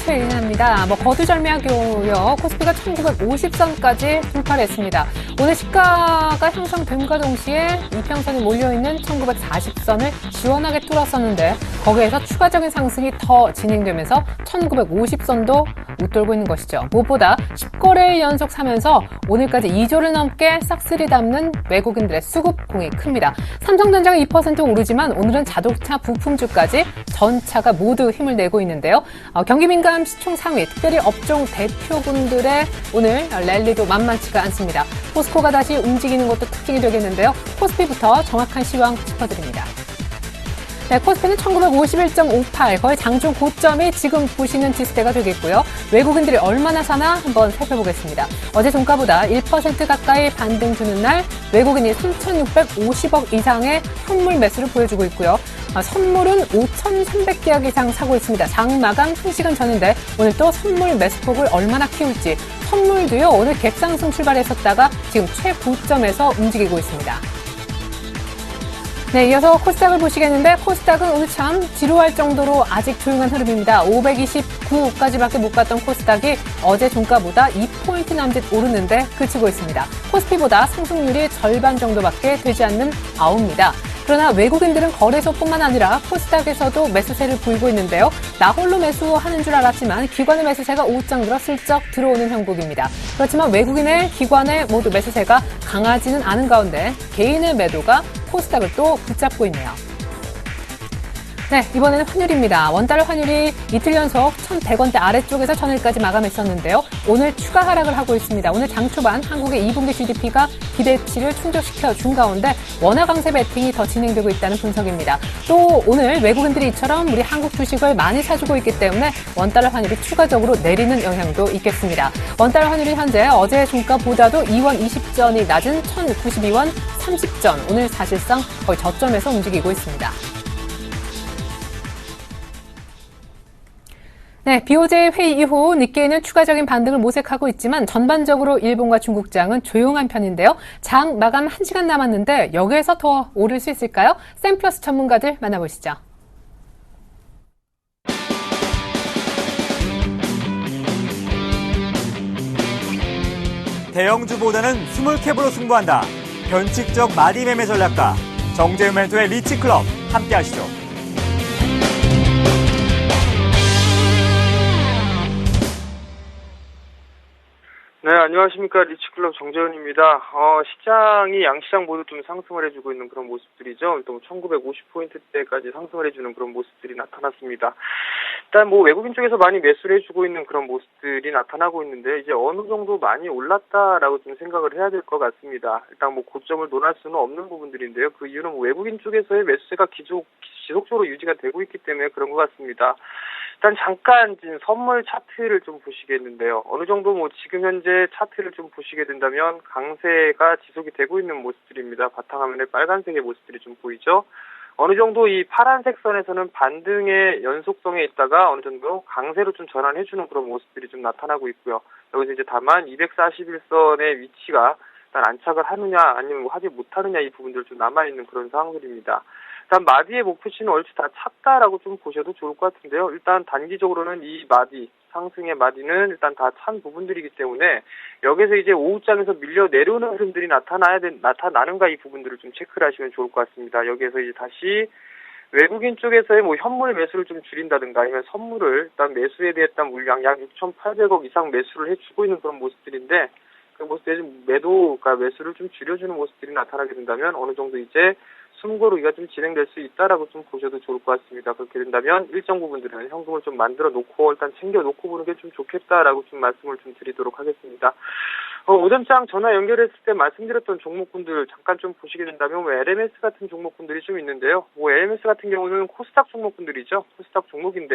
최인아입니다. 거두절미하고요. 코스피가 1950선까지 돌파를 했습니다. 오늘 시가가 형성됨과 동시에 이평선이 몰려있는 1940선을 시원하게 뚫었었는데 거기에서 추가적인 상승이 더 진행되면서 1950선도 웃돌고 있는 것이죠. 무엇보다 10거래일 연속 사면서 오늘까지 2조를 넘게 싹쓸이 담는 외국인들의 수급공이 큽니다. 삼성전자가 2% 오르지만 오늘은 자동차 부품주까지 전차가 모두 힘을 내고 있는데요. 경기민감 시총 상위, 특별히 업종 대표군들의 오늘 랠리도 만만치가 않습니다. 포스코가 다시 움직이는 것도 특징이 되겠는데요. 코스피부터 정확한 시황 짚어드립니다. 네, 코스피는 1951.58, 거의 장중 고점이 지금 보시는 지수대가 되겠고요. 외국인들이 얼마나 사나 한번 살펴보겠습니다. 어제 종가보다 1% 가까이 반등 주는 날 외국인이 3,650억 이상의 현물 매수를 보여주고 있고요. 선물은 5,300계약 이상 사고 있습니다. 장 마감 1시간 전인데 오늘 또 선물 매수폭을 얼마나 키울지. 선물도요, 오늘 갭상승 출발했었다가 지금 최고점에서 움직이고 있습니다. 네, 이어서 코스닥을 보시겠는데 코스닥은 오늘 참 지루할 정도로 아직 조용한 흐름입니다. 529까지밖에 못 갔던 코스닥이 어제 종가보다 2포인트 남짓 오르는데 그치고 있습니다. 코스피보다 상승률이 절반 정도밖에 되지 않는 아우입니다. 그러나 외국인들은 거래소뿐만 아니라 코스닥에서도 매수세를 보이고 있는데요. 나 홀로 매수하는 줄 알았지만 기관의 매수세가 오후장 들어 슬쩍 들어오는 형국입니다. 그렇지만 외국인의 기관의 모두 매수세가 강하지는 않은 가운데 개인의 매도가 코스닥을 또 붙잡고 있네요. 네, 이번에는 환율입니다. 원달러 환율이 이틀 연속 1,100원대 아래쪽에서 전일까지 마감했었는데요. 오늘 추가 하락을 하고 있습니다. 오늘 장 초반 한국의 2분기 GDP가 기대치를 충족시켜 준 가운데 원화 강세 베팅이 더 진행되고 있다는 분석입니다. 또 오늘 외국인들이 이처럼 우리 한국 주식을 많이 사주고 있기 때문에 원달러 환율이 추가적으로 내리는 영향도 있겠습니다. 원달러 환율이 현재 어제 종가보다도 2원 20전이 낮은 1,092원 30전, 오늘 사실상 거의 저점에서 움직이고 있습니다. 네, BOJ 회의 이후 니케이는 추가적인 반등을 모색하고 있지만 전반적으로 일본과 중국장은 조용한 편인데요. 장 마감 1시간 남았는데 여기에서 더 오를 수 있을까요? 샘플러스 전문가들 만나보시죠. 대형주보다는 스몰캡으로 승부한다. 변칙적 마디 매매 전략가 정재훈 멘토의 리치클럽 함께 하시죠. 네, 안녕하십니까. 리치클럽 정재훈입니다. 시장이 양시장 모두 좀 상승을 해주고 있는 그런 모습들이죠. 또 1950포인트대까지 상승을 해주는 그런 모습들이 나타났습니다. 일단 외국인 쪽에서 많이 매수를 해주고 있는 그런 모습들이 나타나고 있는데 이제 어느 정도 많이 올랐다라고 좀 생각을 해야 될 것 같습니다. 일단 고점을 논할 수는 없는 부분들인데요. 그 이유는 외국인 쪽에서의 매수세가 지속적으로 유지가 되고 있기 때문에 그런 것 같습니다. 일단 잠깐 지금 선물 차트를 좀 보시겠는데요. 어느 정도 지금 현재 차트를 좀 보시게 된다면 강세가 지속이 되고 있는 모습들입니다. 바탕화면에 빨간색의 모습들이 좀 보이죠. 어느 정도 이 파란색 선에서는 반등의 연속성에 있다가 어느 정도 강세로 좀 전환해주는 그런 모습들이 좀 나타나고 있고요. 여기서 이제 다만 241선의 위치가 일단 안착을 하느냐 아니면 하지 못하느냐 이 부분들 좀 남아있는 그런 상황들입니다. 일단 마디의 목표치는 얼추 다 찼다라고 좀 보셔도 좋을 것 같은데요. 일단 단기적으로는 이 마디, 상승의 마디는 일단 다 찬 부분들이기 때문에 여기서 이제 오후장에서 밀려 내려오는 흐름들이 나타나는가 이 부분들을 좀 체크를 하시면 좋을 것 같습니다. 여기에서 이제 다시 외국인 쪽에서의 현물 매수를 좀 줄인다든가 아니면 선물을 일단 매수에 대한 물량 약 6,800억 이상 매수를 해주고 있는 그런 모습들인데 그 모습에 매도가 매수를 좀 줄여주는 모습들이 나타나게 된다면 어느 정도 이제 숨고르기가 좀 진행될 수 있다라고 좀 보셔도 좋을 것 같습니다. 그렇게 된다면 일정 부분들은 현금을 좀 만들어 놓고 일단 챙겨 놓고 보는 게 좀 좋겠다라고 좀 말씀을 좀 드리도록 하겠습니다. 오전장 전화 연결했을 때 말씀드렸던 종목군들 잠깐 좀 보시게 된다면 LMS 같은 종목군들이 좀 있는데요. LMS 같은 경우는 코스닥 종목군들이죠. 코스닥 종목인데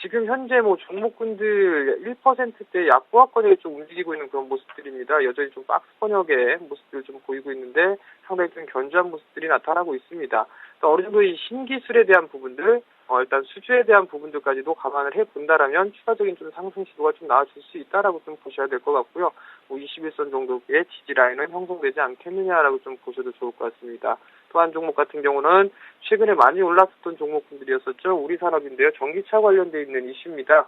지금 현재 종목군들 1%대 약보합권역에 좀 움직이고 있는 그런 모습들입니다. 여전히 좀 박스 번역의 모습들을 좀 보이고 있는데 상당히 좀 견조한 모습들이 나타나고 있습니다. 또 어느 정도 이 신기술에 대한 부분들, 일단 수주에 대한 부분들까지도 감안을 해본다라면 추가적인 좀 상승 시도가 좀 나와줄 수 있다라고 좀 보셔야 될 것 같고요. 21선 정도의 지지 라인은 형성되지 않겠느냐라고 좀 보셔도 좋을 것 같습니다. 또 한 종목 같은 경우는 최근에 많이 올랐었던 종목분들이었었죠. 우리 산업인데요. 전기차 관련돼 있는 이슈입니다.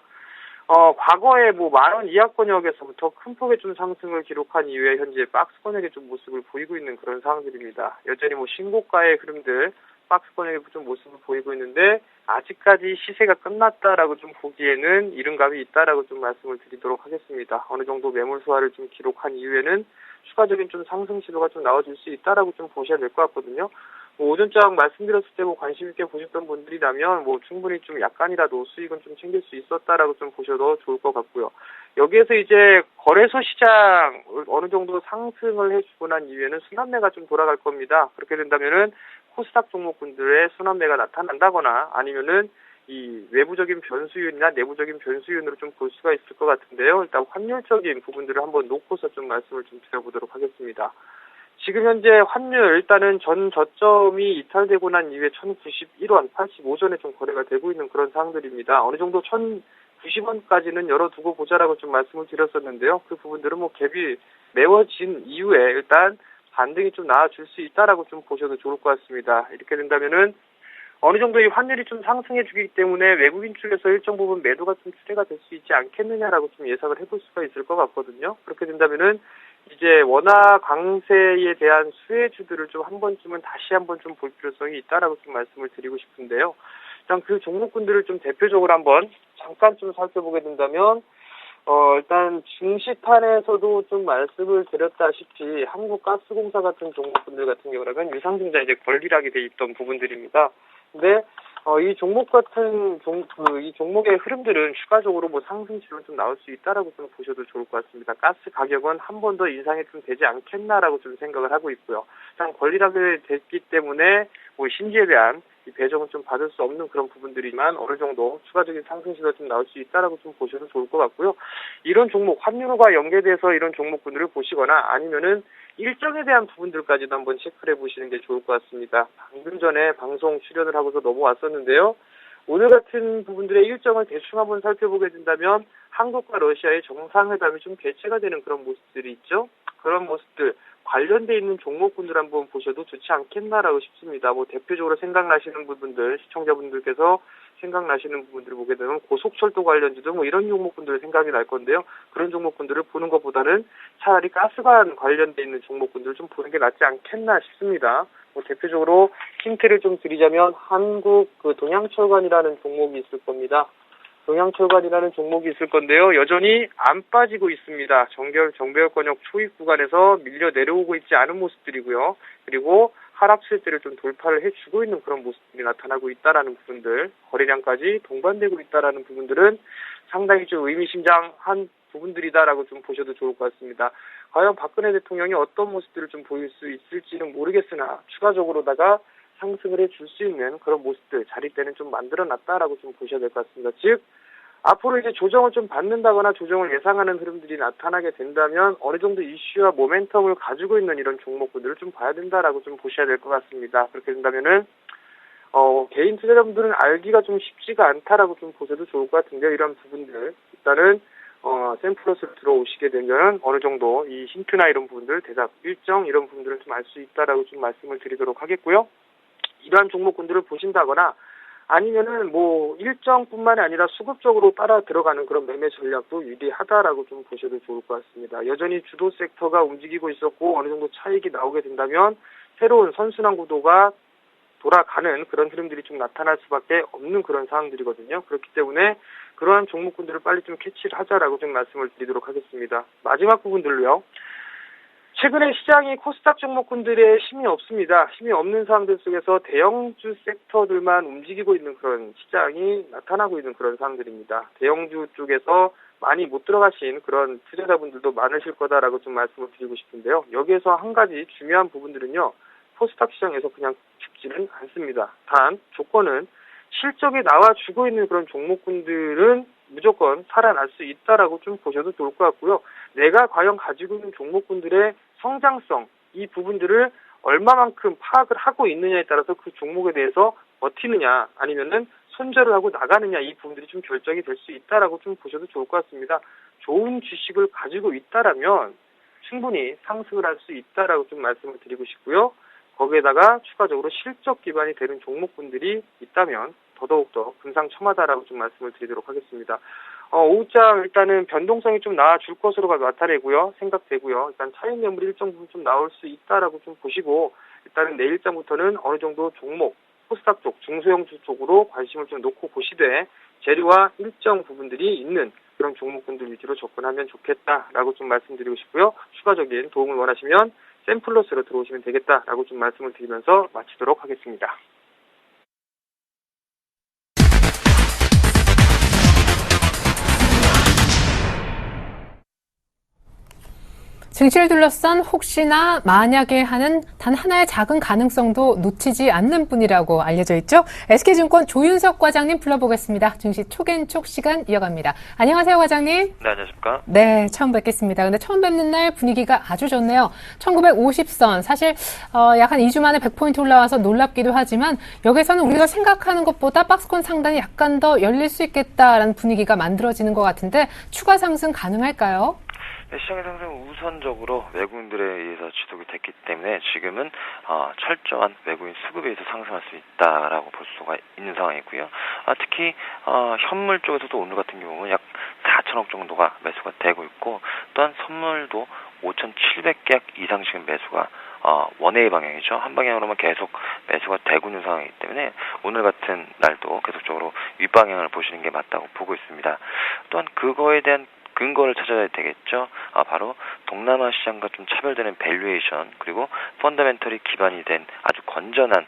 과거에 뭐 10,000원 이하 권역에서부터 큰 폭의 좀 상승을 기록한 이후에 현재 박스 권역의 좀 모습을 보이고 있는 그런 상황들입니다. 여전히 뭐 신고가의 흐름들, 박스 권역의 좀 모습을 보이고 있는데 아직까지 시세가 끝났다라고 좀 보기에는 이른감이 있다라고 좀 말씀을 드리도록 하겠습니다. 어느 정도 매물 소화를 좀 기록한 이후에는 추가적인 좀 상승 시도가 좀 나와줄 수 있다라고 좀 보셔야 될 것 같거든요. 뭐 오전장 말씀드렸을 때 뭐 관심 있게 보셨던 분들이라면 뭐 충분히 좀 약간이라도 수익은 좀 챙길 수 있었다라고 좀 보셔도 좋을 것 같고요. 여기에서 이제 거래소 시장 어느 정도 상승을 해주고 난 이후에는 순환매가 좀 돌아갈 겁니다. 그렇게 된다면은 코스닥 종목군들의 순환매가 나타난다거나 아니면은 이 외부적인 변수윤이나 내부적인 변수윤으로 좀 볼 수가 있을 것 같은데요. 일단 환율적인 부분들을 한번 놓고서 좀 말씀을 좀 드려보도록 하겠습니다. 지금 현재 환율 일단은 전 저점이 이탈되고 난 이후에 1,091원 85전에 좀 거래가 되고 있는 그런 상황들입니다. 어느 정도 1,090원까지는 열어두고 보자라고 좀 말씀을 드렸었는데요. 그 부분들은 뭐 갭이 메워진 이후에 일단 반등이 좀 나와줄 수 있다라고 좀 보셔도 좋을 것 같습니다. 이렇게 된다면은 어느 정도 이 환율이 좀 상승해 주기 때문에 외국인 쪽에서 일정 부분 매도가 좀 추세가 될 수 있지 않겠느냐라고 좀 예상을 해볼 수가 있을 것 같거든요. 그렇게 된다면은 이제 원화 강세에 대한 수혜주들을 좀 한 번쯤은 다시 한번 좀 볼 필요성이 있다라고 좀 말씀을 드리고 싶은데요. 일단 그 종목군들을 좀 대표적으로 한번 잠깐 좀 살펴보게 된다면 일단 중시탄에서도 좀 말씀을 드렸다시피 한국가스공사 같은 종목군들 같은 경우라면 유상증자 이제 권리락이 돼 있던 부분들입니다. 근데 이 종목 같은 이 종목의 흐름들은 추가적으로 뭐 상승치로 좀 나올 수 있다라고 좀 보셔도 좋을 것 같습니다. 가스 가격은 한 번 더 인상이 좀 되지 않겠나라고 좀 생각을 하고 있고요. 일단 권리락이 됐기 때문에 뭐 신지에 대한 이 배정은 좀 받을 수 없는 그런 부분들이지만 어느 정도 추가적인 상승시가 좀 나올 수 있다라고 좀 보셔도 좋을 것 같고요. 이런 종목 환율과 연계돼서 이런 종목군들을 보시거나 아니면은 일정에 대한 부분들까지도 한번 체크를 해보시는 게 좋을 것 같습니다. 방금 전에 방송 출연을 하고서 넘어왔었는데요. 오늘 같은 부분들의 일정을 대충 한번 살펴보게 된다면 한국과 러시아의 정상회담이 좀 개최가 되는 그런 모습들이 있죠. 그런 모습들 관련돼 있는 종목군들 한번 보셔도 좋지 않겠나라고 싶습니다. 뭐 대표적으로 생각나시는 부분들, 시청자분들께서 생각나시는 부분들을 보게 되면 고속철도 관련주도 뭐 이런 종목군들 생각이 날 건데요. 그런 종목군들을 보는 것보다는 차라리 가스관 관련돼 있는 종목군들을 좀 보는 게 낫지 않겠나 싶습니다. 뭐 대표적으로 힌트를 좀 드리자면 한국 동양철관이라는 종목이 있을 겁니다. 동양철관이라는 종목이 있을 건데요. 여전히 안 빠지고 있습니다. 정배열권역 초입 구간에서 밀려 내려오고 있지 않은 모습들이고요. 그리고 하락 추세대를 좀 돌파를 해주고 있는 그런 모습들이 나타나고 있다라는 부분들, 거래량까지 동반되고 있다라는 부분들은 상당히 좀 의미심장한 부분들이다라고 좀 보셔도 좋을 것 같습니다. 과연 박근혜 대통령이 어떤 모습들을 좀 보일 수 있을지는 모르겠으나 추가적으로다가 상승을 해줄 수 있는 그런 모습들, 자리대는 좀 만들어놨다라고 좀 보셔야 될 것 같습니다. 즉, 앞으로 이제 조정을 좀 받는다거나 조정을 예상하는 흐름들이 나타나게 된다면 어느 정도 이슈와 모멘텀을 가지고 있는 이런 종목군들을 좀 봐야 된다라고 좀 보셔야 될 것 같습니다. 그렇게 된다면은, 개인 투자자분들은 알기가 좀 쉽지가 않다라고 좀 보셔도 좋을 것 같은데요. 이런 부분들. 일단은, 샘플러스를 들어오시게 되면 어느 정도 이 힌트나 이런 부분들, 대답, 일정 이런 부분들을 좀 알 수 있다라고 좀 말씀을 드리도록 하겠고요. 이러한 종목군들을 보신다거나 아니면은 뭐 일정뿐만이 아니라 수급적으로 따라 들어가는 그런 매매 전략도 유리하다라고 좀 보셔도 좋을 것 같습니다. 여전히 주도 섹터가 움직이고 있었고 어느 정도 차익이 나오게 된다면 새로운 선순환 구도가 돌아가는 그런 흐름들이 좀 나타날 수밖에 없는 그런 상황들이거든요. 그렇기 때문에 그러한 종목군들을 빨리 좀 캐치를 하자라고 좀 말씀을 드리도록 하겠습니다. 마지막 부분들로요. 최근에 시장이 코스닥 종목군들의 힘이 없습니다. 힘이 없는 상황들 속에서 대형주 섹터들만 움직이고 있는 그런 시장이 나타나고 있는 그런 상황들입니다. 대형주 쪽에서 많이 못 들어가신 그런 투자자분들도 많으실 거다라고 좀 말씀을 드리고 싶은데요. 여기에서 한 가지 중요한 부분들은요. 코스닥 시장에서 그냥 죽지는 않습니다. 단 조건은 실적이 나와주고 있는 그런 종목군들은 무조건 살아날 수 있다라고 좀 보셔도 좋을 것 같고요. 내가 과연 가지고 있는 종목군들의 성장성, 이 부분들을 얼마만큼 파악을 하고 있느냐에 따라서 그 종목에 대해서 버티느냐 아니면은 손절을 하고 나가느냐 이 부분들이 좀 결정이 될 수 있다라고 좀 보셔도 좋을 것 같습니다. 좋은 주식을 가지고 있다라면 충분히 상승을 할 수 있다라고 좀 말씀을 드리고 싶고요. 거기에다가 추가적으로 실적 기반이 되는 종목군들이 있다면 더더욱더 금상첨화다라고 좀 말씀을 드리도록 하겠습니다. 오후장 일단은 변동성이 좀 나아줄 것으로 나타내고요. 생각되고요. 일단 차익 매물이 일정 부분 좀 나올 수 있다라고 좀 보시고, 일단은 내일장부터는 어느 정도 종목, 코스닥 쪽, 중소형주 쪽으로 관심을 좀 놓고 보시되, 재료와 일정 부분들이 있는 그런 종목군들 위주로 접근하면 좋겠다라고 좀 말씀드리고 싶고요. 추가적인 도움을 원하시면 샘플러스로 들어오시면 되겠다라고 좀 말씀을 드리면서 마치도록 하겠습니다. 증시를 둘러싼 혹시나 만약에 하는 단 하나의 작은 가능성도 놓치지 않는 분이라고 알려져 있죠. SK증권 조윤석 과장님 불러보겠습니다. 증시 촉앤촉 시간 이어갑니다. 안녕하세요, 과장님. 네, 안녕하십니까? 네, 처음 뵙겠습니다. 근데 처음 뵙는 날 분위기가 아주 좋네요. 1950선, 사실 약 한 2주 만에 100포인트 올라와서 놀랍기도 하지만 여기서는 우리가 생각하는 것보다 박스권 상단이 약간 더 열릴 수 있겠다라는 분위기가 만들어지는 것 같은데 추가 상승 가능할까요? 네, 시장의 상승은 우선적으로 외국인들에 의해서 지속이 됐기 때문에 지금은 철저한 외국인 수급에 의해서 상승할 수 있다라고 볼 수가 있는 상황이고요. 특히 현물 쪽에서도 오늘 같은 경우는 약 4천억 정도가 매수가 되고 있고, 또한 선물도 5,700개 이상 지금 매수가 원웨이 방향이죠. 한 방향으로만 계속 매수가 되고 있는 상황이기 때문에 오늘 같은 날도 계속적으로 윗방향을 보시는 게 맞다고 보고 있습니다. 또한 그거에 대한 근거를 찾아야 되겠죠. 바로 동남아 시장과 좀 차별되는 밸류에이션, 그리고 펀더멘털이 기반이 된 아주 건전한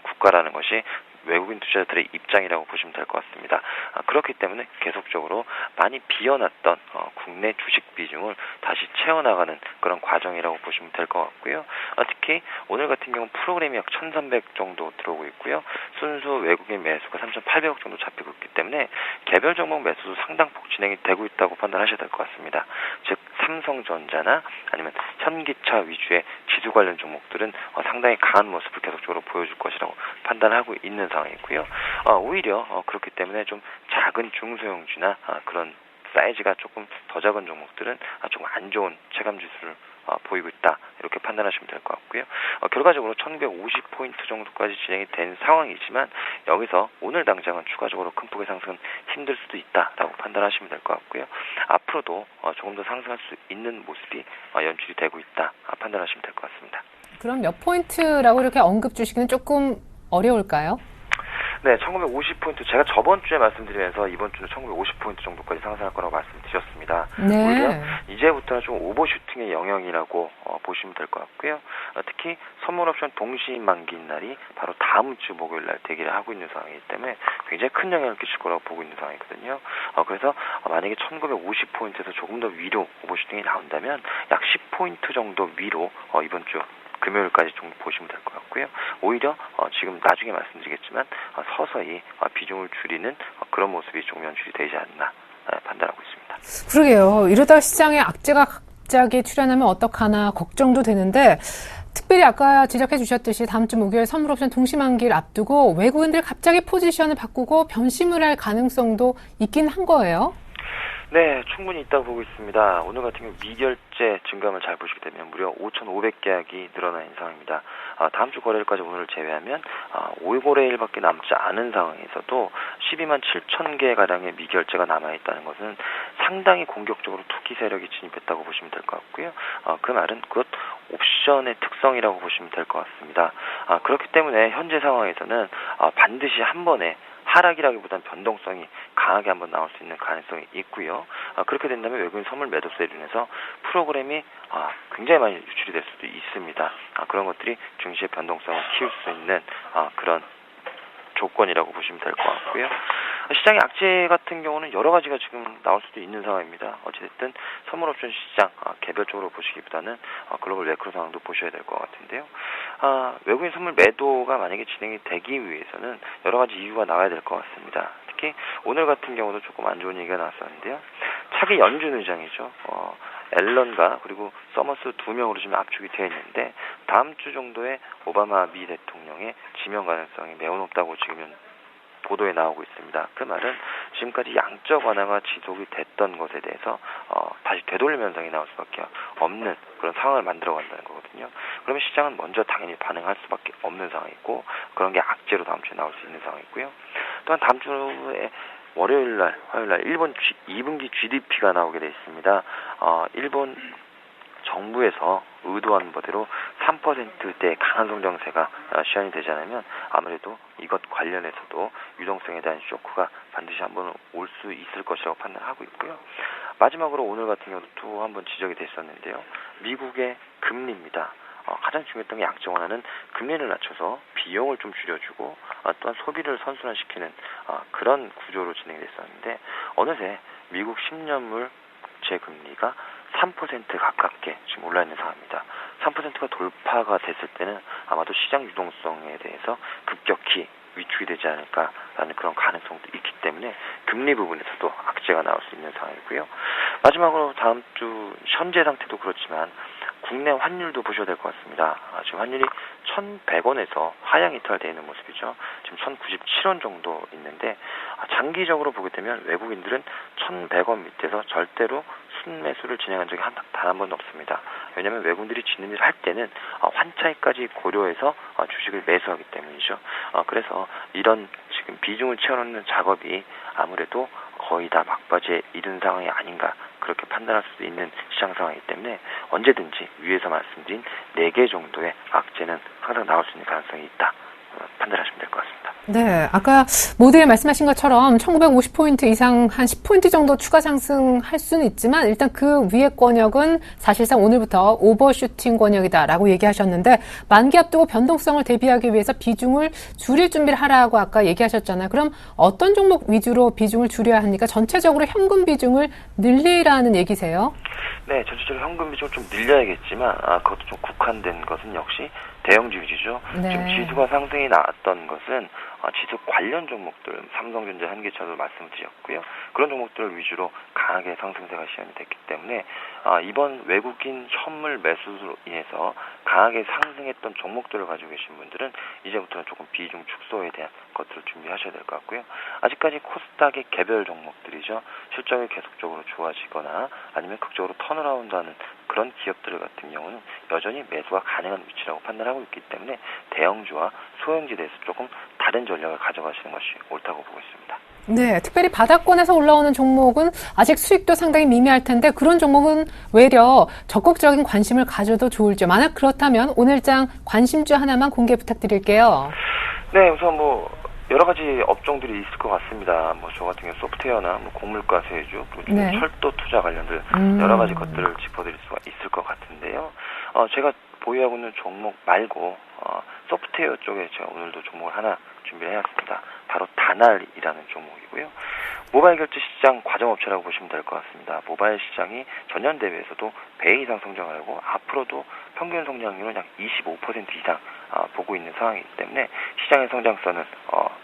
국가라는 것이 외국인 투자자들의 입장이라고 보시면 될 것 같습니다. 그렇기 때문에 계속적으로 많이 비어났던 국내 주식 비중을 다시 채워나가는 그런 과정이라고 보시면 될 것 같고요. 특히 오늘 같은 경우 프로그램이 약 1,300 정도 들어오고 있고요. 순수 외국인 매수가 3,800억 정도 잡히고 있기 때문에 개별 종목 매수도 상당폭 진행이 되고 있다고 판단하셔야 될 것 같습니다. 즉 삼성전자나 아니면 현기차 위주의 지수 관련 종목들은 상당히 강한 모습을 계속적으로 보여줄 것이라고 판단하고 있는 상황이고요. 오히려 그렇기 때문에 좀 작은 중소형주나 그런 사이즈가 조금 더 작은 종목들은 조금 안 좋은 체감 지수를 보이고 있다, 이렇게 판단하시면 될 것 같고요. 결과적으로 1950포인트 정도까지 진행이 된 상황이지만 여기서 오늘 당장은 추가적으로 큰 폭의 상승은 힘들 수도 있다라고 판단하시면 될 것 같고요. 앞으로도 조금 더 상승할 수 있는 모습이 연출이 되고 있다, 판단하시면 될 것 같습니다. 그럼 몇 포인트라고 이렇게 언급 주시기는 조금 어려울까요? 네, 1950포인트, 제가 저번 주에 말씀드리면서 이번 주는 1950포인트 정도까지 상승할 거라고 말씀드렸습니다. 네. 오히려 이제부터는 좀 오버슈팅의 영역이라고 보시면 될 것 같고요. 특히 선물옵션 동시 만기인 날이 바로 다음 주 목요일 날 대기를 하고 있는 상황이기 때문에 굉장히 큰 영향을 끼칠 거라고 보고 있는 상황이거든요. 그래서 만약에 1950포인트에서 조금 더 위로 오버슈팅이 나온다면 약 10포인트 정도 위로 이번 주 금요일까지 좀 보시면 될 것 같고요. 오히려 지금 나중에 말씀드리겠지만 서서히 비중을 줄이는 그런 모습이 좀 연출이 되지 않나 판단하고 있습니다. 그러게요. 이러다 시장에 악재가 갑자기 출현하면 어떡하나 걱정도 되는데, 특별히 아까 지적해 주셨듯이 다음 주 목요일 선물옵션 동시만기를 앞두고 외국인들 갑자기 포지션을 바꾸고 변심을 할 가능성도 있긴 한 거예요. 네, 충분히 있다고 보고 있습니다. 오늘 같은 경우 미결제 증감을 잘 보시게 되면 무려 5,500계약이 늘어난 상황입니다. 다음 주 거래일까지 오늘을 제외하면 5거래일밖에 남지 않은 상황에서도 12만 7천 개 가량의 미결제가 남아있다는 것은 상당히 공격적으로 투기 세력이 진입했다고 보시면 될 것 같고요. 그 말은 그것 옵션의 특성이라고 보시면 될 것 같습니다. 그렇기 때문에 현재 상황에서는 반드시 한 번에 하락이라기보다는 변동성이 강하게 한번 나올 수 있는 가능성이 있고요. 그렇게 된다면 외국인 선물 매도세로 인해서 프로그램이 굉장히 많이 유출이 될 수도 있습니다. 그런 것들이 증시의 변동성을 키울 수 있는 그런 조건이라고 보시면 될 것 같고요. 시장의 악재 같은 경우는 여러 가지가 지금 나올 수도 있는 상황입니다. 어찌됐든 선물옵션 시장 개별적으로 보시기보다는 글로벌 매크로 상황도 보셔야 될 것 같은데요. 외국인 선물 매도가 만약에 진행이 되기 위해서는 여러 가지 이유가 나와야 될 것 같습니다. 특히 오늘 같은 경우도 조금 안 좋은 얘기가 나왔었는데요. 차기 연준 의장이죠. 앨런과 그리고 서머스 두 명으로 지금 압축이 되어 있는데 다음 주 정도에 오바마 미 대통령의 지명 가능성이 매우 높다고 지금 보도에 나오고 있습니다. 그 말은 지금까지 양적 완화가 지속이 됐던 것에 대해서 다시 되돌림 현상이 나올 수밖에 없는 그런 상황을 만들어 간다는 거거든요. 그러면 시장은 먼저 당연히 반응할 수밖에 없는 상황이고, 그런 게 악재로 다음 주에 나올 수 있는 상황이고요. 또한 다음 주에 화요일 날 일본 2분기 GDP가 나오게 돼 있습니다. 일본 정부에서 의도한 바대로 3%대 강한 성장세가 시현이 되지 않으면 아무래도 이것 관련해서도 유동성에 대한 쇼크가 반드시 한번 올 수 있을 것이라고 판단하고 있고요. 마지막으로 오늘 같은 경우도 또 한번 지적이 됐었는데요. 미국의 금리입니다. 가장 중요했던 게 양적 완화는 금리를 낮춰서 비용을 좀 줄여주고 또한 소비를 선순환시키는 그런 구조로 진행됐었는데 어느새 미국 10년물 재금리가 3% 가깝게 지금 올라있는 상황입니다. 3%가 돌파가 됐을 때는 아마도 시장 유동성에 대해서 급격히 위축이 되지 않을까라는 그런 가능성도 있기 때문에 금리 부분에서도 악재가 나올 수 있는 상황이고요. 마지막으로 다음 주 현재 상태도 그렇지만 국내 환율도 보셔야 될 것 같습니다. 지금 환율이 1,100원에서 하향 이탈되어 있는 모습이죠. 지금 1,097원 정도 있는데 장기적으로 보게 되면 외국인들은 1,100원 밑에서 절대로 순매수를 진행한 적이 단 한 번도 없습니다. 왜냐하면 외국인들이 짓는 일을 할 때는 환차익까지 고려해서 주식을 매수하기 때문이죠. 그래서 이런 지금 비중을 채워넣는 작업이 아무래도 거의 다 막바지에 이른 상황이 아닌가 그렇게 판단할 수 있는 시장 상황이기 때문에 언제든지 위에서 말씀드린 4개 정도의 악재는 항상 나올 수 있는 가능성이 있다. 판단하시면 될 것 같습니다. 네, 아까 모두에 말씀하신 것처럼 1950포인트 이상 한 10포인트 정도 추가 상승할 수는 있지만 일단 그 위의 권역은 사실상 오늘부터 오버슈팅 권역이다라고 얘기하셨는데 만기 앞두고 변동성을 대비하기 위해서 비중을 줄일 준비를 하라고 아까 얘기하셨잖아요. 그럼 어떤 종목 위주로 비중을 줄여야 합니까? 전체적으로 현금 비중을 늘리라는 얘기세요? 네, 전체적으로 현금 비중을 좀 늘려야겠지만 그것도 좀 국한된 것은 역시 대형주 위주죠. 네. 지금 지수가 상승이 나왔던 것은 지수 관련 종목들, 삼성전자, 현기차도 말씀을 드렸고요. 그런 종목들 위주로 강하게 상승세가 시현이 됐기 때문에 이번 외국인 현물 매수로 인해서 강하게 상승했던 종목들을 가지고 계신 분들은 이제부터는 조금 비중 축소에 대한 것들을 준비하셔야 될 것 같고요. 아직까지 코스닥의 개별 종목들이죠. 실적이 계속적으로 좋아지거나 아니면 극적으로 턴어라운드하는 그런 기업들 같은 경우는 여전히 매수가 가능한 위치라고 판단하고 있기 때문에 대형주와 소형주에 대해서 조금 다른 전략을 가져가시는 것이 옳다고 보고 있습니다. 네, 특별히 바닥권에서 올라오는 종목은 아직 수익도 상당히 미미할 텐데 그런 종목은 외려 적극적인 관심을 가져도 좋을지 만약 그렇다면 오늘장 관심주 하나만 공개 부탁드릴게요. 네, 우선 여러 가지 업종들이 있을 것 같습니다. 저 같은 경우 소프트웨어나 곡물가 세주, 그리고 네. 철도 투자 관련들 여러 가지 것들을 짚어드릴 수가 있을 것 같은데요. 제가 보유하고 있는 종목 말고 소프트웨어 쪽에 제가 오늘도 종목을 하나 준비를 해왔습니다. 바로 다날이라는 종목이고요. 모바일 결제 시장 과점업체라고 보시면 될 것 같습니다. 모바일 시장이 전년 대비해서도 배 이상 성장을 하고 앞으로도 평균 성장률은 약 25% 이상 보고 있는 상황이기 때문에 시장의 성장성은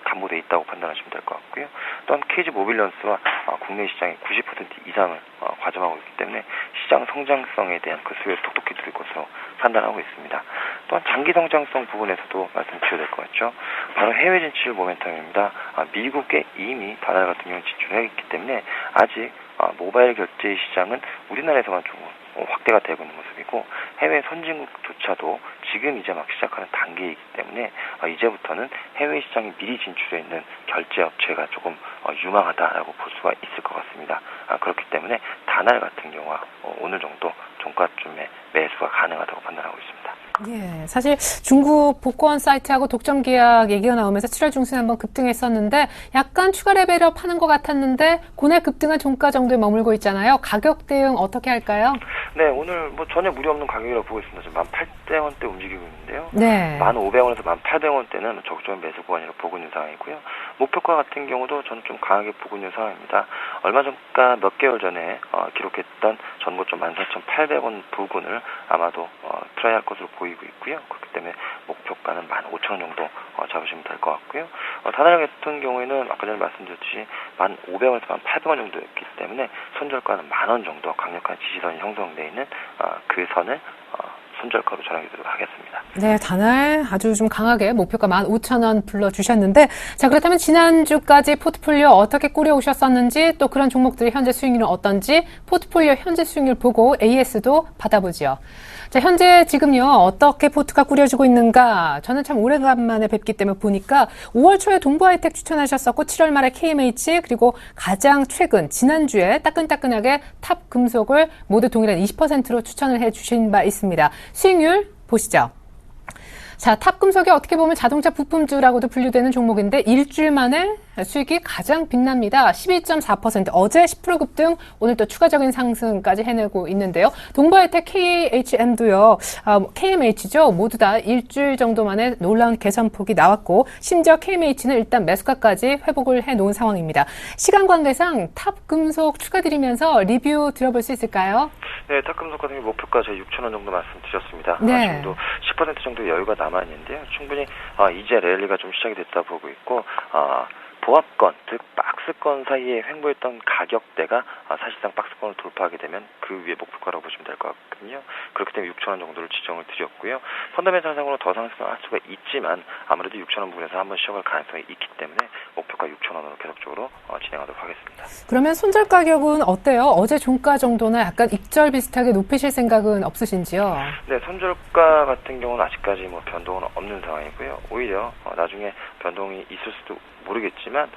담보되어 있다고 판단하시면 될 것 같고요. 또한 KG 모빌런스와 국내 시장의 90% 이상을 과점하고 있기 때문에 시장 성장성에 대한 그 수요를 톡톡히 드릴 것으로 판단하고 있습니다. 또한 장기 성장성 부분에서도 말씀드려야 될 것 같죠. 바로 해외 진출 모멘텀입니다. 미국에 이미 다날 같은 경우는 진출을 했기 때문에 아직 모바일 결제 시장은 우리나라에서만 좀 확대가 되고 있는 모습이고 해외 선진국조차도 지금 이제 막 시작하는 단계이기 때문에 이제부터는 해외 시장에 미리 진출해 있는 결제 업체가 조금 유망하다라고 볼 수가 있을 것 같습니다. 그렇기 때문에 다날 같은 경우와 오늘 정도 종가쯤에 매수가 가능하다고 판단하고 있습니다. 예, 사실 중국 복권 사이트하고 독점 계약 얘기가 나오면서 7월 중순에 한번 급등했었는데 약간 추가 레벨업 하는 것 같았는데 고날 급등한 종가 정도에 머물고 있잖아요. 가격 대응 어떻게 할까요? 네, 오늘 전혀 무리 없는 가격이라고 보고 있습니다. 지금 18,000원대 움직이고 있는데요. 네. 1,500원에서 1,800원대는 적절한 매수 구간이라고 보고 있는 상황이고요. 목표가 같은 경우도 저는 좀 강하게 보고 있는 상황입니다. 얼마 전까 몇 개월 전에 기록했던 전고점 14,800원 부근을 아마도 트라이할 것으로 보이고 있고요. 그렇기 때문에 목표가는 15,000원 정도 잡으시면 될 것 같고요. 다날 같은 경우에는 아까 전에 말씀드렸듯이 1,500원에서 1,800원 정도였기 때문에 손절가는 10,000원 정도 강력한 지지선이 형성되어 있는 그 선을 손절가로 전해드리도록 하겠습니다. 네, 단알 아주 좀 강하게 목표가 15,000원 불러주셨는데, 자, 그렇다면 지난주까지 포트폴리오 어떻게 꾸려오셨었는지, 또 그런 종목들의 현재 수익률은 어떤지, 포트폴리오 현재 수익률 보고 AS도 받아보죠. 자, 현재 지금요, 어떻게 포트가 꾸려지고 있는가? 저는 참 오래간만에 뵙기 때문에 보니까 5월 초에 동부하이텍 추천하셨었고, 7월 말에 KMH, 그리고 가장 최근, 지난주에 따끈따끈하게 탑금속을 모두 동일한 20%로 추천을 해 주신 바 있습니다. 수익률 보시죠. 자, 탑금속이 어떻게 보면 자동차 부품주라고도 분류되는 종목인데 일주일 만에 수익이 가장 빛납니다. 12.4%, 어제 10% 급등, 오늘 또 추가적인 상승까지 해내고 있는데요. 동부하이텍 KHM도요, KMH죠. 모두 다 일주일 정도 만에 놀라운 개선폭이 나왔고, 심지어 KMH는 일단 매수가까지 회복을 해놓은 상황입니다. 시간 관계상 탑금속 추가드리면서 리뷰 들어볼 수 있을까요? 네, 탑금속 같은 경우 목표가 저희 6,000원 정도 말씀드렸습니다. 네. 지금도 10% 정도 여유가 남아있는데요. 충분히 이제 랠리가 좀 시작이 됐다 보고 있고, 보합권, 즉 박스권 사이에 횡보했던 가격대가 사실상 박스권을 돌파하게 되면 그 위에 목표가라고 보시면 될 것 같거든요. 그렇기 때문에 6,000원 정도를 지정을 드렸고요. 펀더멘탈상으로 더 상승할 수가 있지만 아무래도 6,000원 부분에서 한번 쉬어갈 가능성이 있기 때문에 목표가 6,000원으로 계속적으로 진행하도록 하겠습니다. 그러면 손절 가격은 어때요? 어제 종가 정도나 약간 입절 비슷하게 높이실 생각은 없으신지요? 네, 손절가 같은 경우는 아직까지 뭐 변동은 없는 상황이고요. 오히려 나중에 변동이 있을 수도 모르겠지만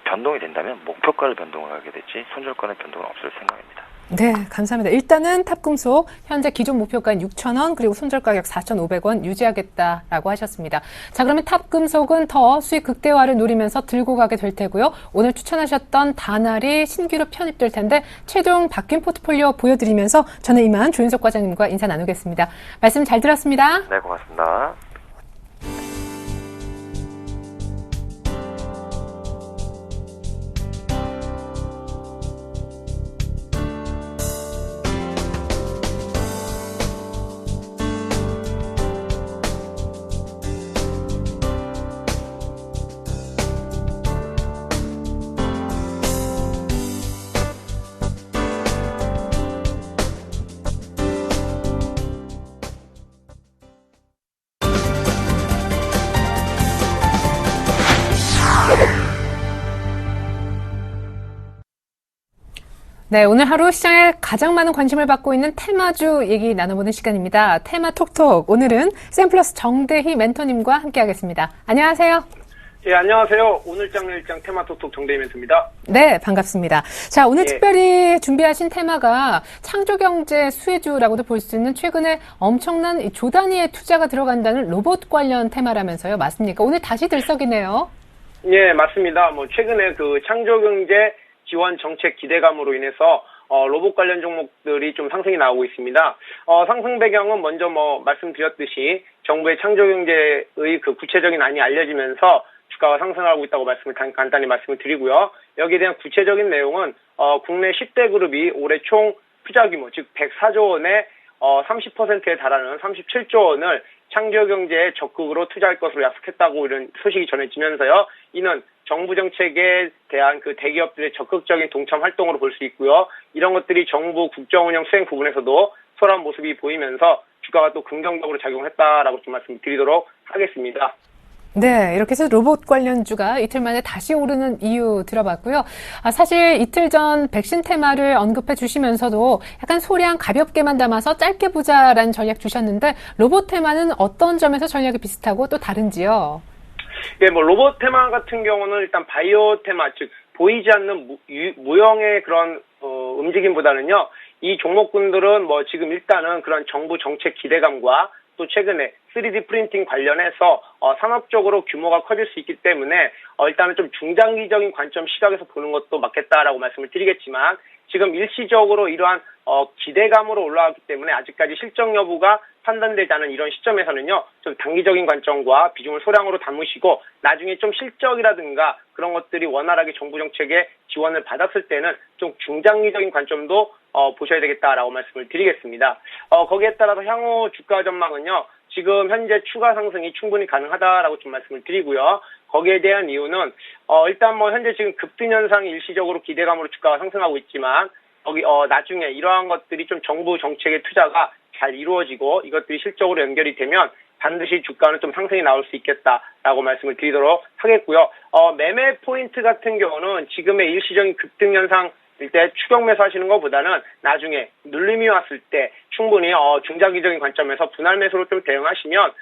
변동이 된다면 목표가를 변동을 하게 되지 손절가는 변동은 없을 생각입니다. 네, 감사합니다. 일단은 탑금속 현재 기존 목표가인 6,000원 그리고 손절 가격 4,500원 유지하겠다라고 하셨습니다. 자, 그러면 탑금속은 더 수익 극대화를 노리면서 들고 가게 될 테고요. 오늘 추천하셨던 다날이 신규로 편입될 텐데 최종 바뀐 포트폴리오 보여드리면서 저는 이만 조윤석 과장님과 인사 나누겠습니다. 말씀 잘 들었습니다. 네, 고맙습니다. 네, 오늘 하루 시장에 가장 많은 관심을 받고 있는 테마주 얘기 나눠보는 시간입니다. 테마 톡톡. 오늘은 샘플러스 정대희 멘토님과 함께하겠습니다. 안녕하세요. 예, 안녕하세요. 오늘장 내일장 테마 톡톡 정대희 멘토입니다. 네, 반갑습니다. 자, 오늘 예. 특별히 준비하신 테마가 창조경제 수혜주라고도 볼 수 있는 최근에 엄청난 조 단위의 투자가 들어간다는 로봇 관련 테마라면서요. 맞습니까? 오늘 다시 들썩이네요. 예, 맞습니다. 최근에 그 창조경제 지원 정책 기대감으로 인해서 로봇 관련 종목들이 좀 상승이 나오고 있습니다. 상승 배경은 먼저 말씀드렸듯이 정부의 창조경제의 그 구체적인 안이 알려지면서 주가가 상승하고 있다고 간단히 말씀을 드리고요. 여기에 대한 구체적인 내용은 국내 10대 그룹이 올해 총 투자 규모, 즉 104조 원의 30%에 달하는 37조 원을 창조경제에 적극으로 투자할 것으로 약속했다고 이런 소식이 전해지면서요. 이는 정부 정책에 대한 그 대기업들의 적극적인 동참 활동으로 볼 수 있고요. 이런 것들이 정부 국정운영 수행 부분에서도 소란 모습이 보이면서 주가가 또 긍정적으로 작용했다라고 좀 말씀드리도록 하겠습니다. 네, 이렇게 해서 로봇 관련주가 이틀 만에 다시 오르는 이유 들어봤고요. 사실 이틀 전 백신 테마를 언급해 주시면서도 약간 소량 가볍게만 담아서 짧게 보자라는 전략 주셨는데 로봇 테마는 어떤 점에서 전략이 비슷하고 또 다른지요? 예, 로봇 테마 같은 경우는 일단 바이오 테마, 즉 보이지 않는 무형의 그런 움직임보다는요. 이 종목군들은 지금 일단은 그런 정부 정책 기대감과 또 최근에 3D 프린팅 관련해서 산업적으로 규모가 커질 수 있기 때문에 일단은 좀 중장기적인 관점 시각에서 보는 것도 맞겠다라고 말씀을 드리겠지만 지금 일시적으로 이러한 기대감으로 올라왔기 때문에 아직까지 실적 여부가 판단되지 않은 이런 시점에서는요. 좀 단기적인 관점과 비중을 소량으로 담으시고 나중에 좀 실적이라든가 그런 것들이 원활하게 정부 정책의 지원을 받았을 때는 좀 중장기적인 관점도 보셔야 되겠다라고 말씀을 드리겠습니다. 거기에 따라서 향후 주가 전망은요. 지금 현재 추가 상승이 충분히 가능하다라고 좀 말씀을 드리고요. 거기에 대한 이유는 일단 현재 지금 급등 현상이 일시적으로 기대감으로 주가가 상승하고 있지만 나중에 이러한 것들이 좀 정부 정책의 투자가 잘 이루어지고 이것들이 실적으로 연결이 되면 반드시 주가는 좀 상승이 나올 수 있겠다라고 말씀을 드리도록 하겠고요. 매매 포인트 같은 경우는 지금의 일시적인 급등 현상 때 추격 매수하시는 것보다는 나중에 눌림이 왔을 때 충분히 중장기적인 관점에서 분할 매수로 좀 대응하시면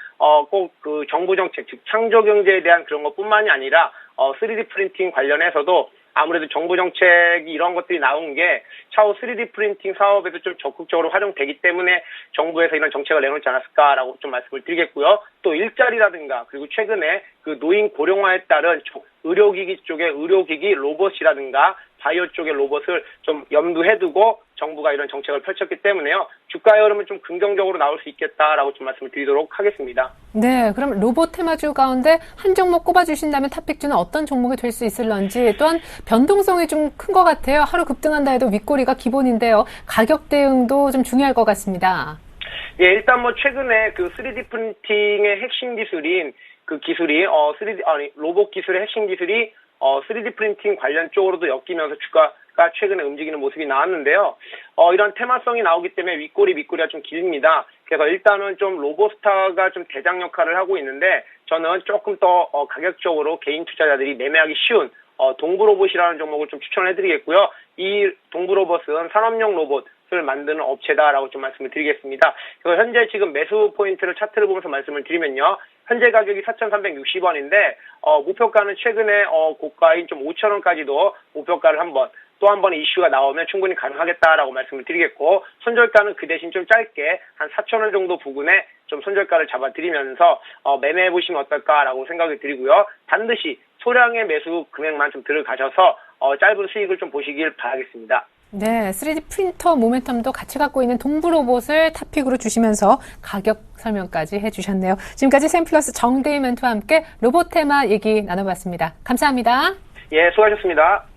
꼭 그 정부 정책, 즉 창조 경제에 대한 그런 것뿐만이 아니라 3D 프린팅 관련해서도 아무래도 정부 정책이 이런 것들이 나온 게 차후 3D 프린팅 사업에도 좀 적극적으로 활용되기 때문에 정부에서 이런 정책을 내놓지 않았을까라고 좀 말씀을 드리겠고요. 또 일자리라든가 그리고 최근에 그 노인 고령화에 따른 의료기기 쪽의 의료기기 로봇이라든가 바이오 쪽의 로봇을 좀 염두에 두고 정부가 이런 정책을 펼쳤기 때문에요. 주가의 흐름은 좀 긍정적으로 나올 수 있겠다라고 좀 말씀을 드리도록 하겠습니다. 네, 그럼 로봇 테마주 가운데 한 종목 꼽아주신다면 탑픽주는 어떤 종목이 될 수 있을런지, 또한 변동성이 좀 큰 것 같아요. 하루 급등한다 해도 윗꼬리가 기본인데요. 가격 대응도 좀 중요할 것 같습니다. 예, 일단 최근에 그 3D 프린팅의 핵심 기술인 그 기술이 로봇 기술의 핵심 기술이 3D 프린팅 관련 쪽으로도 엮이면서 주가가 최근에 움직이는 모습이 나왔는데요. 이런 테마성이 나오기 때문에 밑꼬리가 좀 길입니다. 그래서 일단은 좀 로봇스타가 좀 대장 역할을 하고 있는데 저는 조금 더 가격적으로 개인 투자자들이 매매하기 쉬운 동부로봇이라는 종목을 좀 추천을 해드리겠고요. 이 동부로봇은 산업용 로봇을 만드는 업체다라고 좀 말씀을 드리겠습니다. 그래서 현재 지금 매수 포인트를 차트를 보면서 말씀을 드리면요. 현재 가격이 4,360원인데 목표가는 최근에 고가인 좀 5,000원까지도 목표가를 또 한 번 이슈가 나오면 충분히 가능하겠다라고 말씀을 드리겠고, 손절가는 그 대신 좀 짧게 한 4,000원 정도 부근에 좀 손절가를 잡아드리면서 매매해 보시면 어떨까라고 생각이 드리고요. 반드시 소량의 매수 금액만 좀 들어가셔서 짧은 수익을 좀 보시길 바라겠습니다. 네, 3D 프린터 모멘텀도 같이 갖고 있는 동부로봇을 탑픽으로 주시면서 가격 설명까지 해주셨네요. 지금까지 샘플러스 정대희 멘토와 함께 로봇 테마 얘기 나눠봤습니다. 감사합니다. 예, 수고하셨습니다.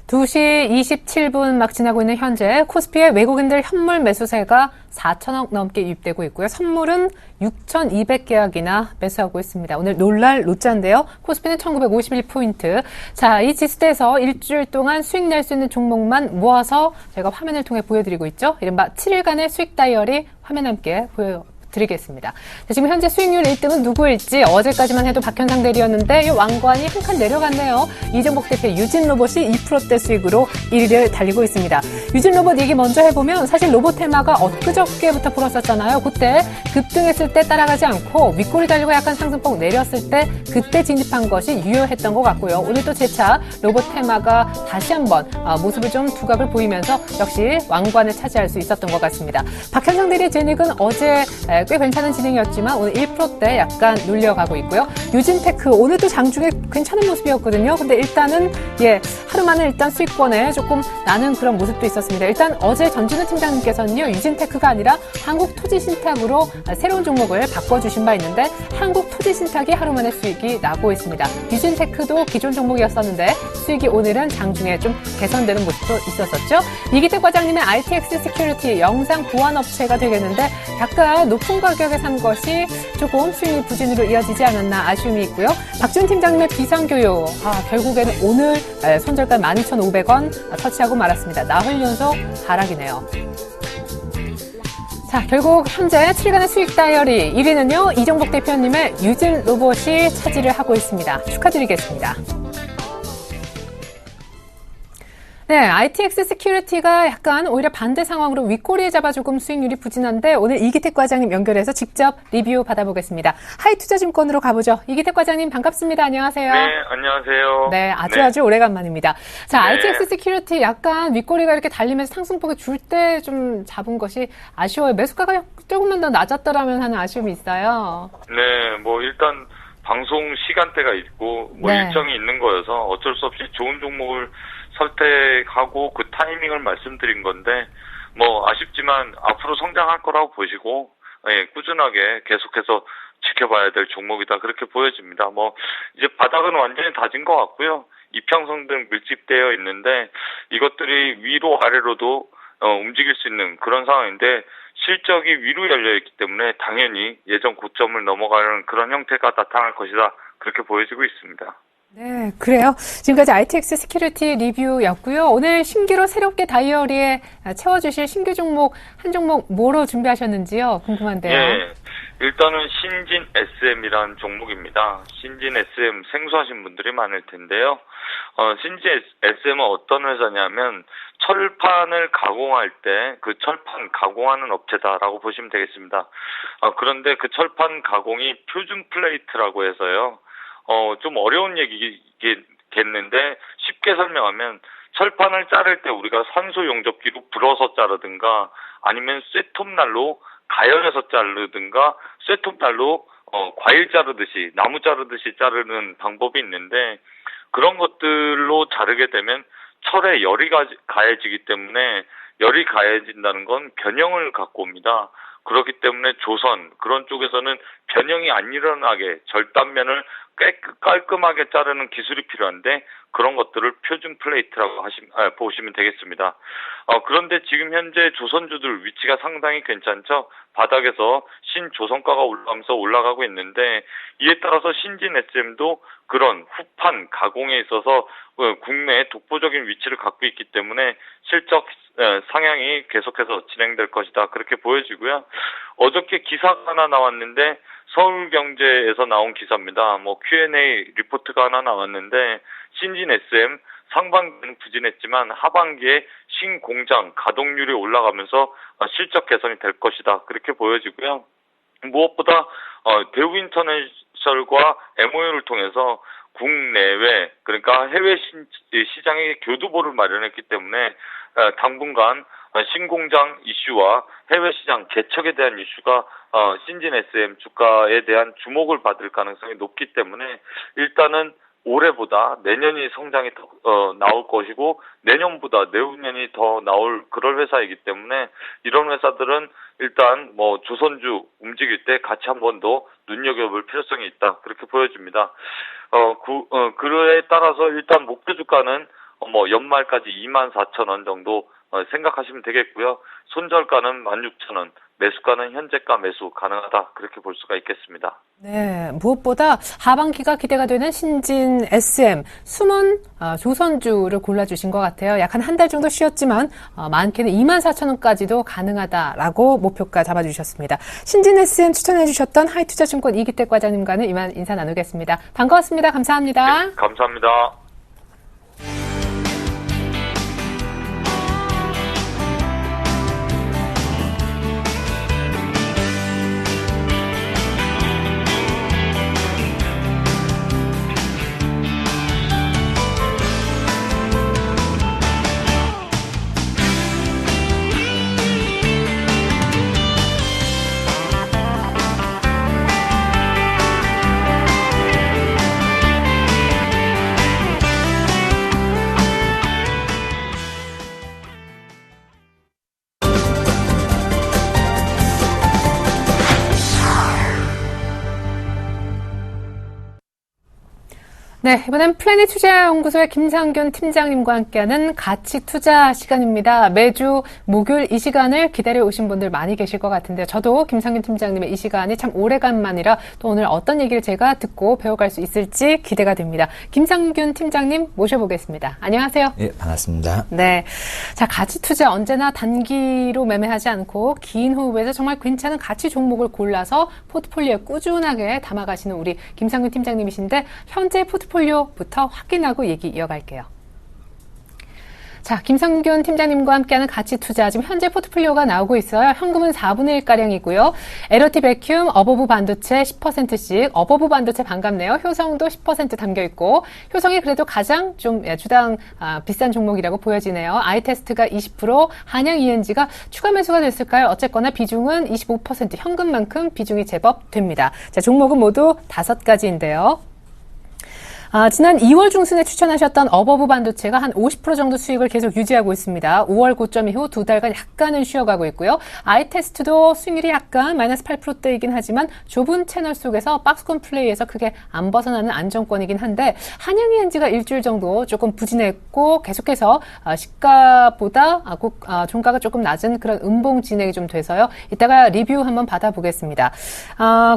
(2시 27분) 막 지나고 있는 현재 코스피의 외국인들 현물 매수세가 4천억 넘게 유입되고 있고요. 선물은 6,200계약이나 매수하고 있습니다. 오늘 놀랄 로자인데요. 코스피는 1951포인트. 자, 이 지수대에서 일주일 동안 수익 낼 수 있는 종목만 모아서 제가 화면을 통해 보여드리고 있죠. 이른바 7일간의 수익 다이어리 화면 함께 보여드리겠습니다. 자, 지금 현재 수익률 1등은 누구일지 어제까지만 해도 박현상 대리였는데 이 왕관이 한 칸 내려갔네요. 이정복 대표 유진로봇이 2%대 수익으로 1위를 달리고 있습니다. 유진로봇 얘기 먼저 해보면 사실 로봇 테마가 엊그저께부터 불었었잖아요. 그때 급등했을 때 따라가지 않고 윗꼬리 달리고 약간 상승폭 내렸을 때 그때 진입한 것이 유효했던 것 같고요. 오늘 또 재차 로봇 테마가 다시 한번 모습을 좀 두각을 보이면서 역시 왕관을 차지할 수 있었던 것 같습니다. 박현상 대리의 제닉은 어제 꽤 괜찮은 진행이었지만 오늘 1%대 약간 눌려가고 있고요. 유진테크 오늘도 장중에 괜찮은 모습이었거든요. 근데 일단은 하루 만에 일단 수익권에 조금 나는 그런 모습도 있었습니다. 일단 어제 전진우 팀장님께서는요, 유진테크가 아니라 한국토지신탁으로 새로운 종목을 바꿔주신 바 있는데 한국토지신탁이 하루 만에 수익이 나고 있습니다. 유진테크도 기존 종목이었었는데 수익이 오늘은 장중에 좀 개선되는 모습도 있었었죠. 이기택 과장님의 ITX 시큐리티 영상 보안 업체가 되겠는데 약간 높은 가격에 산 것이 조금 수익 부진으로 이어지지 않았나 아쉬움이 있고요. 박준 팀장님의 비상교육 결국에는 오늘 손절가 12,500원 터치하고 말았습니다. 나흘 연속 하락이네요. 자, 결국 현재 7일간의 수익 다이어리 1위는요. 이정복 대표님의 유진 로봇이 차지를 하고 있습니다. 축하드리겠습니다. 네, ITX 시큐리티가 약간 오히려 반대 상황으로 윗꼬리에 잡아 조금 수익률이 부진한데 오늘 이기택 과장님 연결해서 직접 리뷰 받아보겠습니다. 하이투자증권으로 가보죠. 이기택 과장님 반갑습니다. 안녕하세요. 네, 안녕하세요. 네, 아주 오래간만입니다. 자, 네. ITX 시큐리티 약간 윗꼬리가 이렇게 달리면서 상승폭이 줄 때 좀 잡은 것이 아쉬워요. 매수가가 조금만 더 낮았더라면 하는 아쉬움이 있어요. 네, 뭐 일단 방송 시간대가 있고 뭐 네. 일정이 있는 거여서 어쩔 수 없이 좋은 종목을 선택하고 그 타이밍을 말씀드린 건데 뭐 아쉽지만 앞으로 성장할 거라고 보시고 예, 꾸준하게 계속해서 지켜봐야 될 종목이다 그렇게 보여집니다. 뭐 이제 바닥은 완전히 다진 것 같고요. 이평선 등 밀집되어 있는데 이것들이 위로 아래로도 움직일 수 있는 그런 상황인데 실적이 위로 열려 있기 때문에 당연히 예전 고점을 넘어가는 그런 형태가 나타날 것이다 그렇게 보여지고 있습니다. 네, 그래요. 지금까지 ITX 시큐리티 리뷰였고요. 오늘 신규로 새롭게 다이어리에 채워주실 신규 종목 한 종목 뭐로 준비하셨는지요? 궁금한데요. 예, 일단은 신진 SM이라는 종목입니다. 신진 SM 생소하신 분들이 많을 텐데요. 신진 SM은 어떤 회사냐면 철판을 가공할 때 그 철판 가공하는 업체다라고 보시면 되겠습니다. 그런데 그 철판 가공이 표준 플레이트라고 해서요. 좀 어려운 얘기겠는데 쉽게 설명하면 철판을 자를 때 우리가 산소 용접기로 불어서 자르든가 아니면 쇠톱날로 가열해서 자르든가 쇠톱날로 과일 자르듯이 나무 자르듯이 자르는 방법이 있는데 그런 것들로 자르게 되면 철에 열이 가해지기 때문에 열이 가해진다는 건 변형을 갖고 옵니다. 그렇기 때문에 조선 그런 쪽에서는 변형이 안 일어나게 절단면을 깔끔하게 자르는 기술이 필요한데 그런 것들을 표준 플레이트라고 보시면 되겠습니다. 그런데 지금 현재 조선주들 위치가 상당히 괜찮죠. 바닥에서 신조선가가 올라가고 있는데 이에 따라서 신진 SM도 그런 후판 가공에 있어서 국내에 독보적인 위치를 갖고 있기 때문에 실적 상향이 계속해서 진행될 것이다 그렇게 보여지고요. 어저께 기사가 하나 나왔는데 서울경제에서 나온 기사입니다. 뭐 Q&A 리포트가 하나 나왔는데 신진 SM 상반기는 부진했지만 하반기에 신공장 가동률이 올라가면서 실적 개선이 될 것이다 그렇게 보여지고요. 무엇보다 대우인터내셔널과 MOU를 통해서 국내외 그러니까 해외 시장의 교두보를 마련했기 때문에 당분간 신공장 이슈와 해외 시장 개척에 대한 이슈가 신진 SM 주가에 대한 주목을 받을 가능성이 높기 때문에 일단은 올해보다 내년이 성장이 더 나올 것이고 내년보다 내후년이 더 나올 그런 회사이기 때문에 이런 회사들은 일단 뭐 조선주 움직일 때 같이 한 번 더 눈여겨볼 필요성이 있다 그렇게 보여집니다. 그에 따라서 일단 목표 주가는 뭐 연말까지 24,000원 정도 생각하시면 되겠고요. 손절가는 16,000원, 매수가는 현재가 매수 가능하다 그렇게 볼 수가 있겠습니다. 네, 무엇보다 하반기가 기대가 되는 신진 SM, 숨은 조선주를 골라주신 것 같아요. 약 한 달 정도 쉬었지만 많게는 24,000원까지도 가능하다라고 목표가 잡아주셨습니다. 신진 SM 추천해 주셨던 하이투자증권 이기택 과장님과는 이만 인사 나누겠습니다. 반가웠습니다. 감사합니다. 네, 감사합니다. 네, 이번엔 플래닛투자연구소의 김상균 팀장님과 함께하는 가치 투자 시간입니다. 매주 목요일 이 시간을 기다려 오신 분들 많이 계실 것 같은데요. 저도 김상균 팀장님의 이 시간이 참 오래간만이라 또 오늘 어떤 얘기를 제가 듣고 배워갈 수 있을지 기대가 됩니다. 김상균 팀장님 모셔보겠습니다. 안녕하세요. 예, 반갑습니다. 네. 자, 가치 투자 언제나 단기로 매매하지 않고 긴 호흡에서 정말 괜찮은 가치 종목을 골라서 포트폴리오에 꾸준하게 담아가시는 우리 김상균 팀장님이신데 현재 포트폴리오부터 확인하고 얘기 이어갈게요. 자, 김성균 팀장님과 함께하는 가치 투자. 지금 현재 포트폴리오가 나오고 있어요. 현금은 4분의 1가량이고요. LOT 베큐um, 어버브 반도체 10%씩, 어버브 반도체 반갑네요. 효성도 10% 담겨 있고, 효성이 그래도 가장 좀 주당 비싼 종목이라고 보여지네요. 아이테스트가 20%, 한양 ENG가 추가 매수가 됐을까요? 어쨌거나 비중은 25%, 현금만큼 비중이 제법 됩니다. 자, 종목은 모두 5가지인데요. 지난 2월 중순에 추천하셨던 어버브 반도체가 한 50% 정도 수익을 계속 유지하고 있습니다. 5월 고점 이후 2달간 약간은 쉬어가고 있고요. 아이테스트도 수익률이 약간 마이너스 8%대이긴 하지만 좁은 채널 속에서 박스권 플레이에서 크게 안 벗어나는 안정권이긴 한데 한양 ENG가 일주일 정도 조금 부진했고 계속해서 시가보다 종가가 조금 낮은 그런 음봉 진행이 좀 돼서요. 이따가 리뷰 한번 받아보겠습니다.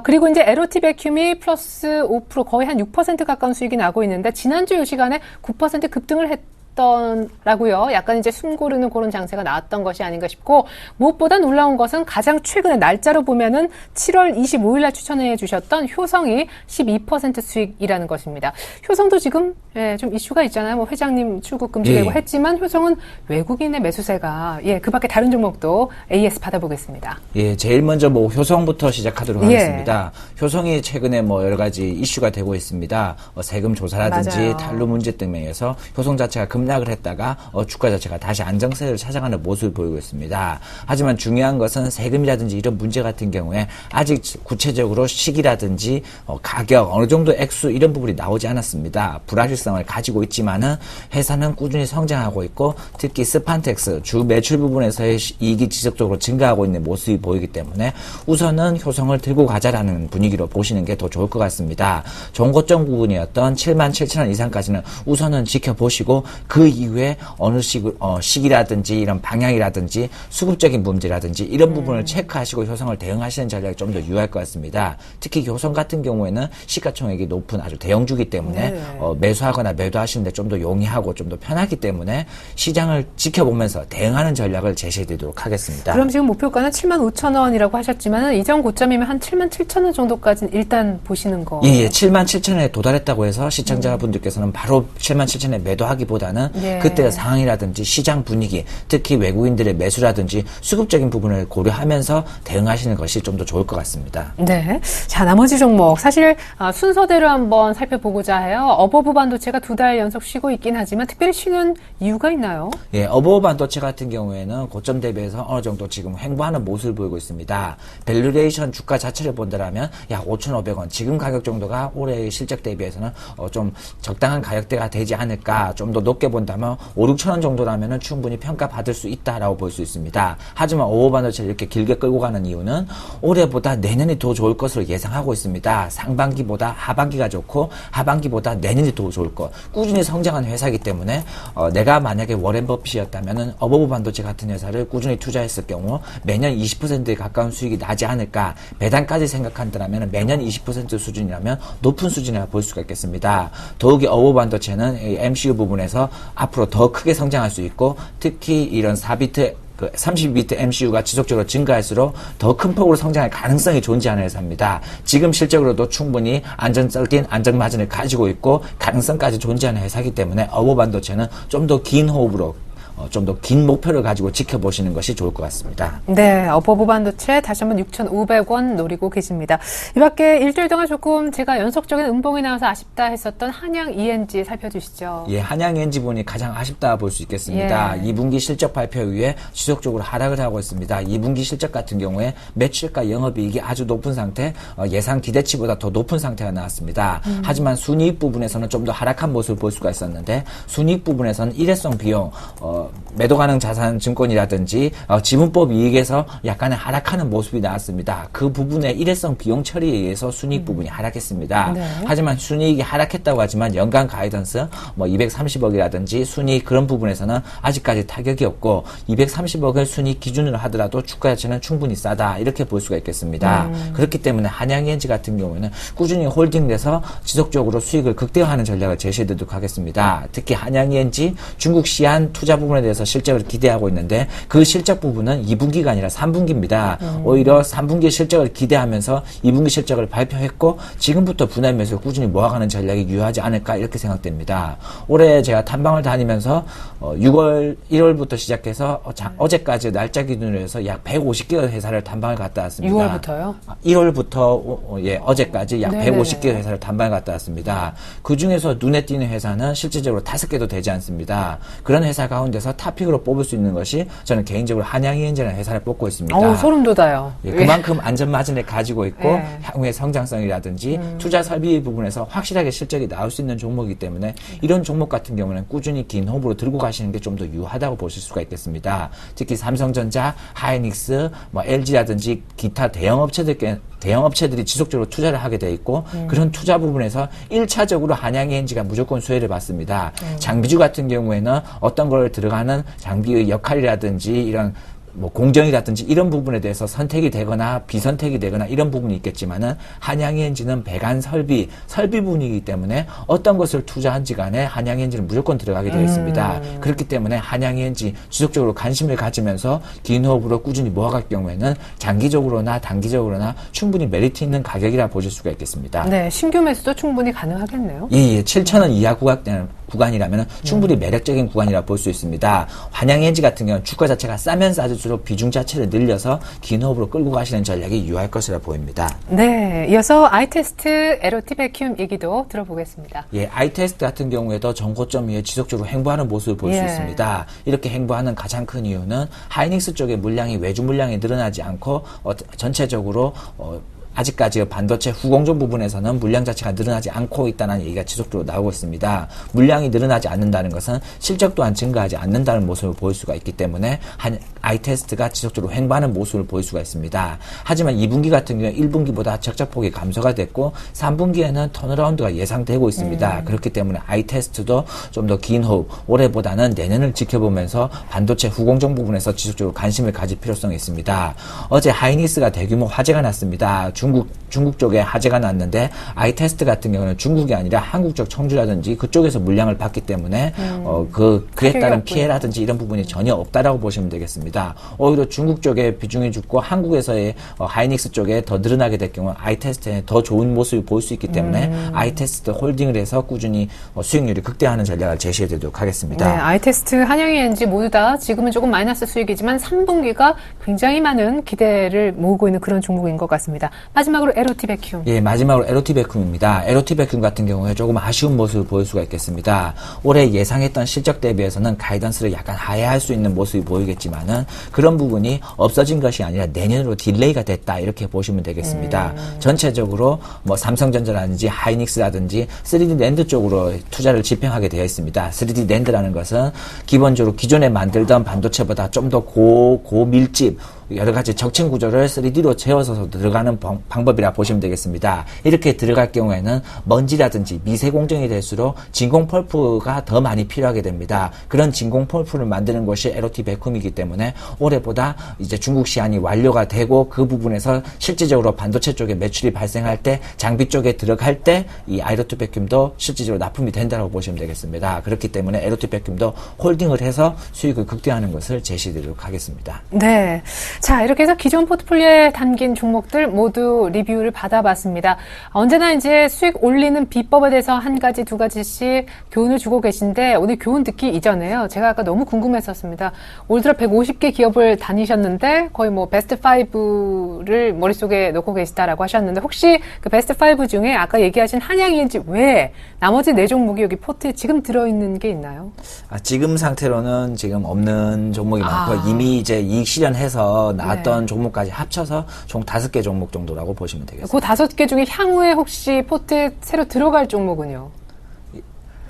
그리고 이제 LOT 베큐움이 플러스 5% 거의 한 6% 가까운 수익이 나고 있는데 지난주 이 시간에 9% 급등을 했더라고요. 약간 이제 숨 고르는 그런 장세가 나왔던 것이 아닌가 싶고 무엇보다 놀라운 것은 가장 최근에 날짜로 보면은 7월 25일 날 추천해 주셨던 효성이 12% 수익이라는 것입니다. 효성도 지금 좀 이슈가 있잖아요. 뭐 회장님 출국 금지되고 했지만 효성은 외국인의 매수세가 그 밖에 다른 종목도 AS 받아보겠습니다. 제일 먼저 뭐 효성부터 시작하도록 하겠습니다. 효성이 최근에 뭐 여러 가지 이슈가 되고 있습니다. 세금 조사라든지 맞아요. 탄로 문제 등에 의해서 효성 자체가 급락을 했다가 주가 자체가 다시 안정세를 찾아가는 모습을 보이고 있습니다. 하지만 중요한 것은 세금이라든지 이런 문제 같은 경우에 아직 구체적으로 시기라든지 가격, 어느 정도 액수 이런 부분이 나오지 않았습니다. 불확실성을 가지고 있지만은 회사는 꾸준히 성장하고 있고 특히 스판텍스 주 매출 부분에서의 이익이 지속적으로 증가하고 있는 모습이 보이기 때문에 우선은 효성을 들고 가자라는 분위기로 보시는 게 더 좋을 것 같습니다. 종고점 부분이었던 77,000원 이상까지는 우선은 지켜보시고 그 이후에 어느 시기라든지 이런 방향이라든지 수급적인 문제라든지 이런 부분을 체크하시고 효성을 대응하시는 전략이 좀 더 유효할 것 같습니다. 특히 효성 같은 경우에는 시가총액이 높은 아주 대형주기 때문에 매수하거나 매도하시는데 좀 더 용이하고 좀 더 편하기 때문에 시장을 지켜보면서 대응하는 전략을 제시해드리도록 하겠습니다. 그럼 지금 목표가는 75,000원이라고 하셨지만 이전 고점이면 한 77,000원 정도까지는 일단 보시는 거. 77,000원에 도달했다고 해서 시청자분들께서는 바로 77,000원에 매도하기보다는 그때의 상황이라든지 시장 분위기, 특히 외국인들의 매수라든지 수급적인 부분을 고려하면서 대응하시는 것이 좀 더 좋을 것 같습니다. 네. 자, 나머지 종목. 사실 순서대로 한번 살펴보고자 해요. 어버브 반도체가 2달 연속 쉬고 있긴 하지만 특별히 쉬는 이유가 있나요? 어버브 반도체 같은 경우에는 고점 대비해서 어느 정도 지금 횡보하는 모습을 보이고 있습니다. 밸류레이션 주가 자체를 본다라면 약 5,500원, 지금 가격 정도가 올해의 실적 대비해서는 좀 적당한 가격대가 되지 않을까. 좀 더 높게 본다면 5,000~6,000원 정도라면 충분히 평가받을 수 있다라고 볼 수 있습니다. 하지만 어버브 반도체를 이렇게 길게 끌고 가는 이유는 올해보다 내년이 더 좋을 것으로 예상하고 있습니다. 상반기보다 하반기가 좋고 하반기보다 내년이 더 좋을 것. 꾸준히 성장한 회사이기 때문에 내가 만약에 워렌 버핏이었다면 어버브 반도체 같은 회사를 꾸준히 투자했을 경우 매년 20%에 가까운 수익이 나지 않을까. 배당까지 생각한다면 매년 20% 수준이라면 높은 수준이라 볼 수가 있겠습니다. 더욱이 어버브 반도체는 MCU 부분에서 앞으로 더 크게 성장할 수 있고 특히 이런 32비트 MCU가 지속적으로 증가할수록 더 큰 폭으로 성장할 가능성이 존재하는 회사입니다. 지금 실적으로도 충분히 안정적인 안정마진을 가지고 있고 가능성까지 존재하는 회사이기 때문에 어버브 반도체는 좀 더 긴 호흡으로 좀 더 긴 목표를 가지고 지켜보시는 것이 좋을 것 같습니다. 네, 어버브 반도체 다시 한번 6,500원 노리고 계십니다. 이 밖에 일주일 동안 조금 제가 연속적인 음봉이 나와서 아쉽다 했었던 한양 ENG 살펴주시죠. 한양 ENG 부분이 가장 아쉽다 볼 수 있겠습니다. 2분기 실적 발표 이후에 지속적으로 하락을 하고 있습니다. 2분기 실적 같은 경우에 매출과 영업이익이 아주 높은 상태, 예상 기대치보다 더 높은 상태가 나왔습니다. 하지만 순이익 부분에서는 좀 더 하락한 모습을 볼 수가 있었는데 순이익 부분에서는 일회성 비용, 매도 가능 자산 증권이라든지 지분법 이익에서 약간의 하락하는 모습이 나왔습니다. 그 부분의 일회성 비용 처리에 의해서 순이익 부분이 하락했습니다. 하지만 순이익이 하락했다고 하지만 연간 가이던스 230억이라든지 순이익 그런 부분에서는 아직까지 타격이 없고 230억을 순이익 기준으로 하더라도 주가 자체는 충분히 싸다 이렇게 볼 수가 있겠습니다. 그렇기 때문에 한양 ENG 같은 경우에는 꾸준히 홀딩돼서 지속적으로 수익을 극대화하는 전략을 제시해드리도록 하겠습니다. 특히 한양 ENG 중국 시안 투자 부분 부분에 대해서 실적을 기대하고 있는데 그 실적 부분은 2분기가 아니라 3분기입니다. 오히려 3분기 실적을 기대하면서 2분기 실적을 발표했고 지금부터 분할 매수 꾸준히 모아가는 전략이 유효하지 않을까 이렇게 생각됩니다. 올해 제가 탐방을 다니면서 1월부터 시작해서 어제까지 날짜 기준으로 해서 약 150개 회사를 탐방을 갔다 왔습니다. 6월부터요? 1월부터 어제까지 약 네네네. 150개 회사를 탐방을 갔다 왔습니다. 그 중에서 눈에 띄는 회사는 실질적으로 5개도 되지 않습니다. 그런 회사 가운데서 탑픽으로 뽑을 수 있는 것이 저는 개인적으로 한양이엔지라는 회사를 뽑고 있습니다. 소름 돋아요. 예, 그만큼 안전 마진을 가지고 있고 예. 향후의 성장성이라든지 투자 설비 부분에서 확실하게 실적이 나올 수 있는 종목이기 때문에 이런 종목 같은 경우는 꾸준히 긴 호흡으로 들고 가시는 게 좀 더 유효하다고 보실 수가 있겠습니다. 특히 삼성전자, 하이닉스, LG라든지 기타 대형업체들이 지속적으로 투자를 하게 돼 있고 그런 투자 부분에서 1차적으로 한양이엔지가 무조건 수혜를 받습니다. 장비주 같은 경우에는 어떤 걸 들어가는 장비의 역할이라든지 이런 공정이라든지 이런 부분에 대해서 선택이 되거나 비선택이 되거나 이런 부분이 있겠지만은 한양이엔지는 배관 설비 부분이기 때문에 어떤 것을 투자한지 간에 한양이엔지는 무조건 들어가게 되어 있습니다. 그렇기 때문에 한양이엔지 지속적으로 관심을 가지면서 긴 호흡으로 꾸준히 모아갈 경우에는 장기적으로나 단기적으로나 충분히 메리트 있는 가격이라 보실 수가 있겠습니다. 네, 신규 매수도 충분히 가능하겠네요. 예, 7,000원 이하 구간이라면 충분히 매력적인 구간이라 볼 수 있습니다. 한양이엔지 같은 경우는 주가 자체가 싸면 싸질수록 비중 자체를 늘려서 긴 호흡으로 끌고 가시는 전략이 유효할 것이라 보입니다. 네, 이어서 아이테스트 LOT 베큐um 얘기도 들어보겠습니다. 예, 아이테스트 같은 경우에도 전고점 위에 지속적으로 행보하는 모습을 볼 수 예. 있습니다. 이렇게 행보하는 가장 큰 이유는 하이닉스 쪽의 물량이 외주 물량이 늘어나지 않고 전체적으로 아직까지 반도체 후공정 부분에서는 물량 자체가 늘어나지 않고 있다는 얘기가 지속적으로 나오고 있습니다. 물량이 늘어나지 않는다는 것은 실적 또한 증가하지 않는다는 모습을 보일 수가 있기 때문에 아이테스트가 지속적으로 횡보하는 모습을 보일 수가 있습니다. 하지만 2분기 같은 경우에 1분기보다 적자폭이 감소가 됐고 3분기에는 턴어라운드가 예상되고 있습니다. 그렇기 때문에 아이테스트도 좀 더 긴 호흡, 올해보다는 내년을 지켜보면서 반도체 후공정 부분에서 지속적으로 관심을 가질 필요성이 있습니다. 어제 하이닉스가 대규모 화재가 났습니다. 중국 쪽에 화재가 났는데 아이테스트 같은 경우는 중국이 아니라 한국 쪽 청주라든지 그쪽에서 물량을 받기 때문에 그에 따른 피해라든지 이런 부분이 전혀 없다라고 보시면 되겠습니다. 오히려 중국 쪽에 비중이 죽고 한국에서의 하이닉스 쪽에 더 늘어나게 될 경우 아이테스트에 더 좋은 모습을 볼 수 있기 때문에 아이테스트 홀딩을 해서 꾸준히 수익률이 극대화하는 전략을 제시해 드리도록 하겠습니다. 네, 아이테스트, 한양이엔지 모두 다 지금은 조금 마이너스 수익이지만 3분기가 굉장히 많은 기대를 모으고 있는 그런 종목인 것 같습니다. 마지막으로 LOT 베큐um. 예, 마지막으로 LOT 베큐um입니다. LOT 베큐um 같은 경우에 조금 아쉬운 모습을 보일 수가 있겠습니다. 올해 예상했던 실적 대비해서는 가이던스를 약간 하회할 수 있는 모습이 보이겠지만은 그런 부분이 없어진 것이 아니라 내년으로 딜레이가 됐다 이렇게 보시면 되겠습니다. 전체적으로 삼성전자라든지 하이닉스라든지 3D 낸드 쪽으로 투자를 집행하게 되어 있습니다. 3D 낸드라는 것은 기본적으로 기존에 만들던 반도체보다 좀 더 고밀집 여러 가지 적층 구조를 3D로 재워서 들어가는 방법이라 보시면 되겠습니다. 이렇게 들어갈 경우에는 먼지라든지 미세 공정이 될수록 진공 펄프가 더 많이 필요하게 됩니다. 그런 진공 펄프를 만드는 것이 LOT 베큐um이기 때문에 올해보다 이제 중국 시안이 완료가 되고 그 부분에서 실질적으로 반도체 쪽에 매출이 발생할 때 장비 쪽에 들어갈 때 이 LOT 베큐um도 실질적으로 납품이 된다고 보시면 되겠습니다. 그렇기 때문에 LOT 베큐um도 홀딩을 해서 수익을 극대화하는 것을 제시드리도록 하겠습니다. 네. 자, 이렇게 해서 기존 포트폴리오에 담긴 종목들 모두 리뷰를 받아봤습니다. 언제나 이제 수익 올리는 비법에 대해서 한 가지, 두 가지씩 교훈을 주고 계신데 오늘 교훈 듣기 이전에요. 제가 아까 너무 궁금했었습니다. 올 들어 150개 기업을 다니셨는데 거의 베스트 5를 머릿속에 놓고 계시다라고 하셨는데 혹시 그 베스트 5 중에 아까 얘기하신 한양이엔지 외에 나머지 4종목이 여기 포트에 지금 들어있는 게 있나요? 지금 상태로는 지금 없는 종목이 많고 이미 이제 이익 실현해서 나왔던 종목까지 합쳐서 총 5개 종목 정도라고 보시면 되겠습니다. 그 5개 중에 향후에 혹시 포트에 새로 들어갈 종목은요?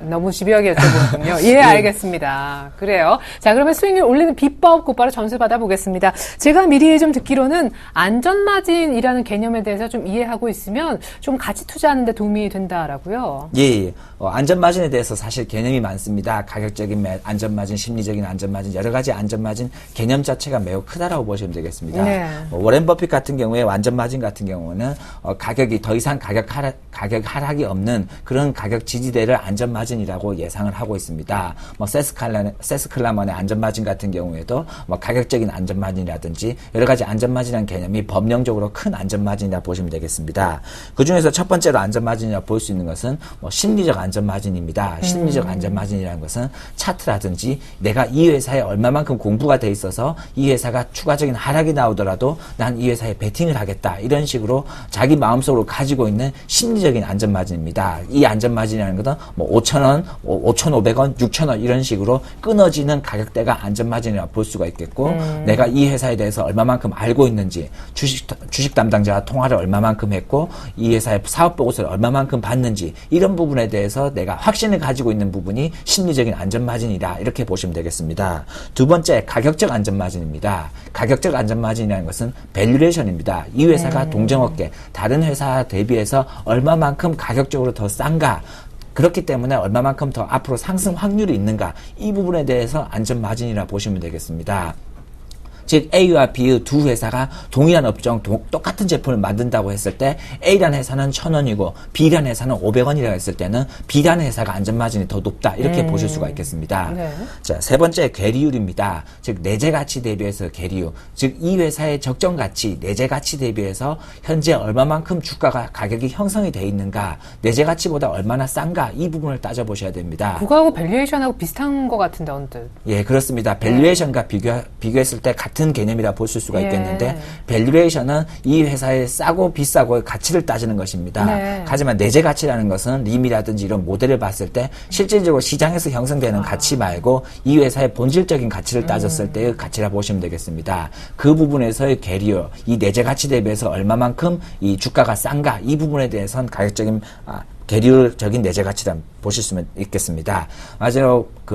너무 집요하게 여쭤보군요. 예, 알겠습니다. 그래요. 자, 그러면 수익률 올리는 비법 곧바로 점수 받아보겠습니다. 제가 미리 좀 듣기로는 안전마진이라는 개념에 대해서 좀 이해하고 있으면 좀 같이 투자하는 데 도움이 된다라고요. 예. 안전마진에 대해서 사실 개념이 많습니다. 가격적인 안전마진, 심리적인 안전마진, 여러 가지 안전마진 개념 자체가 매우 크다라고 보시면 되겠습니다. 네. 워렌 버핏 같은 경우에 안전마진 같은 경우는 가격이 더 이상 가격 하락이 없는 그런 가격 지지대를 안전마진 안전마진이라고 예상을 하고 있습니다. 뭐 세스클라만의 안전마진 같은 경우에도 뭐 가격적인 안전마진이라든지 여러 가지 안전마진이라는 개념이 법령적으로 큰 안전마진이라 보시면 되겠습니다. 그 중에서 첫 번째로 안전마진이라 볼 수 있는 것은 뭐 심리적 안전마진입니다. 심리적 안전마진이라는 것은 차트라든지 내가 이 회사에 얼마만큼 공부가 돼 있어서 이 회사가 추가적인 하락이 나오더라도 난 이 회사에 베팅을 하겠다. 이런 식으로 자기 마음속으로 가지고 있는 심리적인 안전마진입니다. 이 안전마진이라는 것은 뭐 5,000원, 5,500원, 6,000원 이런 식으로 끊어지는 가격대가 안전마진이라 볼 수가 있겠고 내가 이 회사에 대해서 얼마만큼 알고 있는지 주식 담당자와 통화를 얼마만큼 했고 이 회사의 사업 보고서를 얼마만큼 봤는지 이런 부분에 대해서 내가 확신을 가지고 있는 부분이 심리적인 안전마진이다. 이렇게 보시면 되겠습니다. 두 번째, 가격적 안전마진입니다. 가격적 안전마진이라는 것은 밸류레이션입니다. 이 회사가 동종업계, 다른 회사 대비해서 얼마만큼 가격적으로 더 싼가, 그렇기 때문에 얼마만큼 더 앞으로 상승 확률이 있는가, 이 부분에 대해서 안전마진이라 보시면 되겠습니다. 즉 A와 B의 두 회사가 동일한 업종, 똑같은 제품을 만든다고 했을 때 A라는 회사는 1,000원이고 B라는 회사는 500원이라고 했을 때는 B라는 회사가 안전마진이 더 높다. 이렇게 보실 수가 있겠습니다. 네. 자, 세 번째 괴리율입니다. 즉 내재가치 대비해서 괴리율. 즉 이 회사의 적정가치, 내재가치 대비해서 현재 얼마만큼 주가가 가격이 형성이 돼 있는가, 내재가치보다 얼마나 싼가, 이 부분을 따져보셔야 됩니다. 그거하고 밸류에이션하고 비슷한 것 같은데 언뜻. 예, 그렇습니다. 밸류에이션과 비교했을 때 같은 개념이라 보실 수가 있겠는데 밸류에이션은 이 회사의 싸고 비싸고의 가치를 따지는 것입니다. 네. 하지만 내재 가치라는 것은 림이라든지 이런 모델을 봤을 때 실질적으로 시장에서 형성되는 가치 말고 이 회사의 본질적인 가치를 따졌을 때의 가치라 보시면 되겠습니다. 그 부분에서의 괴리율, 이 내재 가치 대비해서 얼마만큼 이 주가가 싼가, 이 부분에 대해서는 가격적인 계류적인 내재 가치라 보실 수 있겠습니다.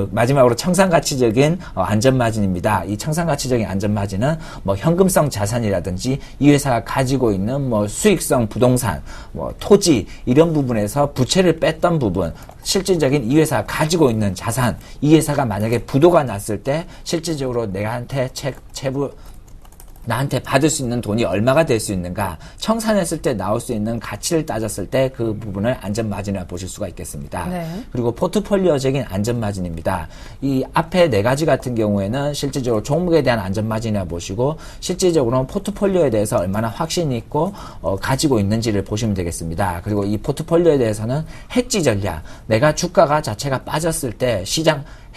마지막으로 청산가치적인 안전마진입니다. 이 청산가치적인 안전마진은 뭐 현금성 자산이라든지 이 회사가 가지고 있는 뭐 수익성 부동산, 뭐 토지 이런 부분에서 부채를 뺐던 부분, 실질적인 이 회사가 가지고 있는 자산, 이 회사가 만약에 부도가 났을 때 실질적으로 내한테 나한테 받을 수 있는 돈이 얼마가 될 수 있는가, 청산했을 때 나올 수 있는 가치를 따졌을 때 그 부분을 안전마진이라 보실 수가 있겠습니다. 네. 그리고 포트폴리오적인 안전마진입니다. 이 앞에 네 가지 같은 경우에는 실질적으로 종목에 대한 안전마진이라 보시고 실질적으로는 포트폴리오에 대해서 얼마나 확신이 있고 가지고 있는지를 보시면 되겠습니다. 그리고 이 포트폴리오에 대해서는 해지 전략, 내가 주가가 자체가 빠졌을 때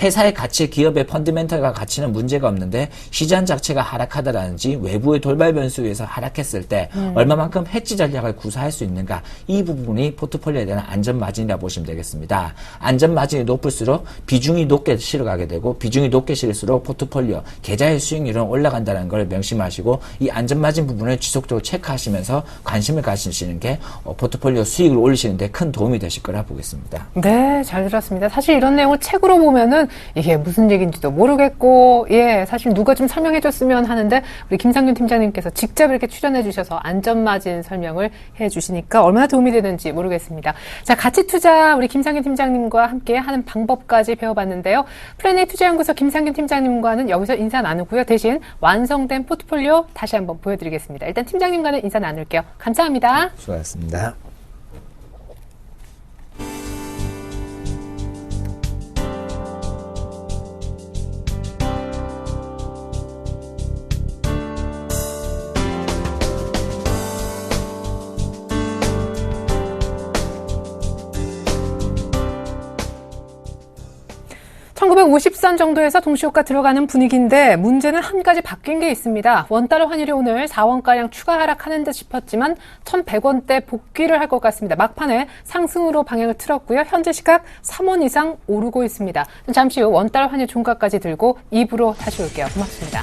회사의 가치, 기업의 펀더멘털과 가치는 문제가 없는데 시장 자체가 하락하다라든지 외부의 돌발 변수에 의해서 하락했을 때 얼마만큼 해지 전략을 구사할 수 있는가, 이 부분이 포트폴리오에 대한 안전마진이라 보시면 되겠습니다. 안전마진이 높을수록 비중이 높게 실어가게 되고 비중이 높게 실을수록 포트폴리오, 계좌의 수익률은 올라간다는 걸 명심하시고 이 안전마진 부분을 지속적으로 체크하시면서 관심을 가지시는 게 포트폴리오 수익을 올리시는 데 큰 도움이 되실 거라 보겠습니다. 네, 잘 들었습니다. 사실 이런 내용을 책으로 보면은 이게 무슨 얘기인지도 모르겠고, 사실 누가 좀 설명해 줬으면 하는데 우리 김상균 팀장님께서 직접 이렇게 출연해 주셔서 안전마진 설명을 해 주시니까 얼마나 도움이 되는지 모르겠습니다. 자, 가치 투자 우리 김상균 팀장님과 함께 하는 방법까지 배워봤는데요. 플래닛 투자연구소 김상균 팀장님과는 여기서 인사 나누고요. 대신 완성된 포트폴리오 다시 한번 보여드리겠습니다. 일단 팀장님과는 인사 나눌게요. 감사합니다. 수고하셨습니다. (1950선) 정도에서 동시효과 들어가는 분위기인데 문제는 한 가지 바뀐 게 있습니다. 원달러 환율이 오늘 4원가량 추가 하락하는 듯 싶었지만 1,100원대 복귀를 할 것 같습니다. 막판에 상승으로 방향을 틀었고요. 현재 시각 3원 이상 오르고 있습니다. 잠시 후 원달러 환율 종가까지 들고 2부로 다시 올게요. 고맙습니다.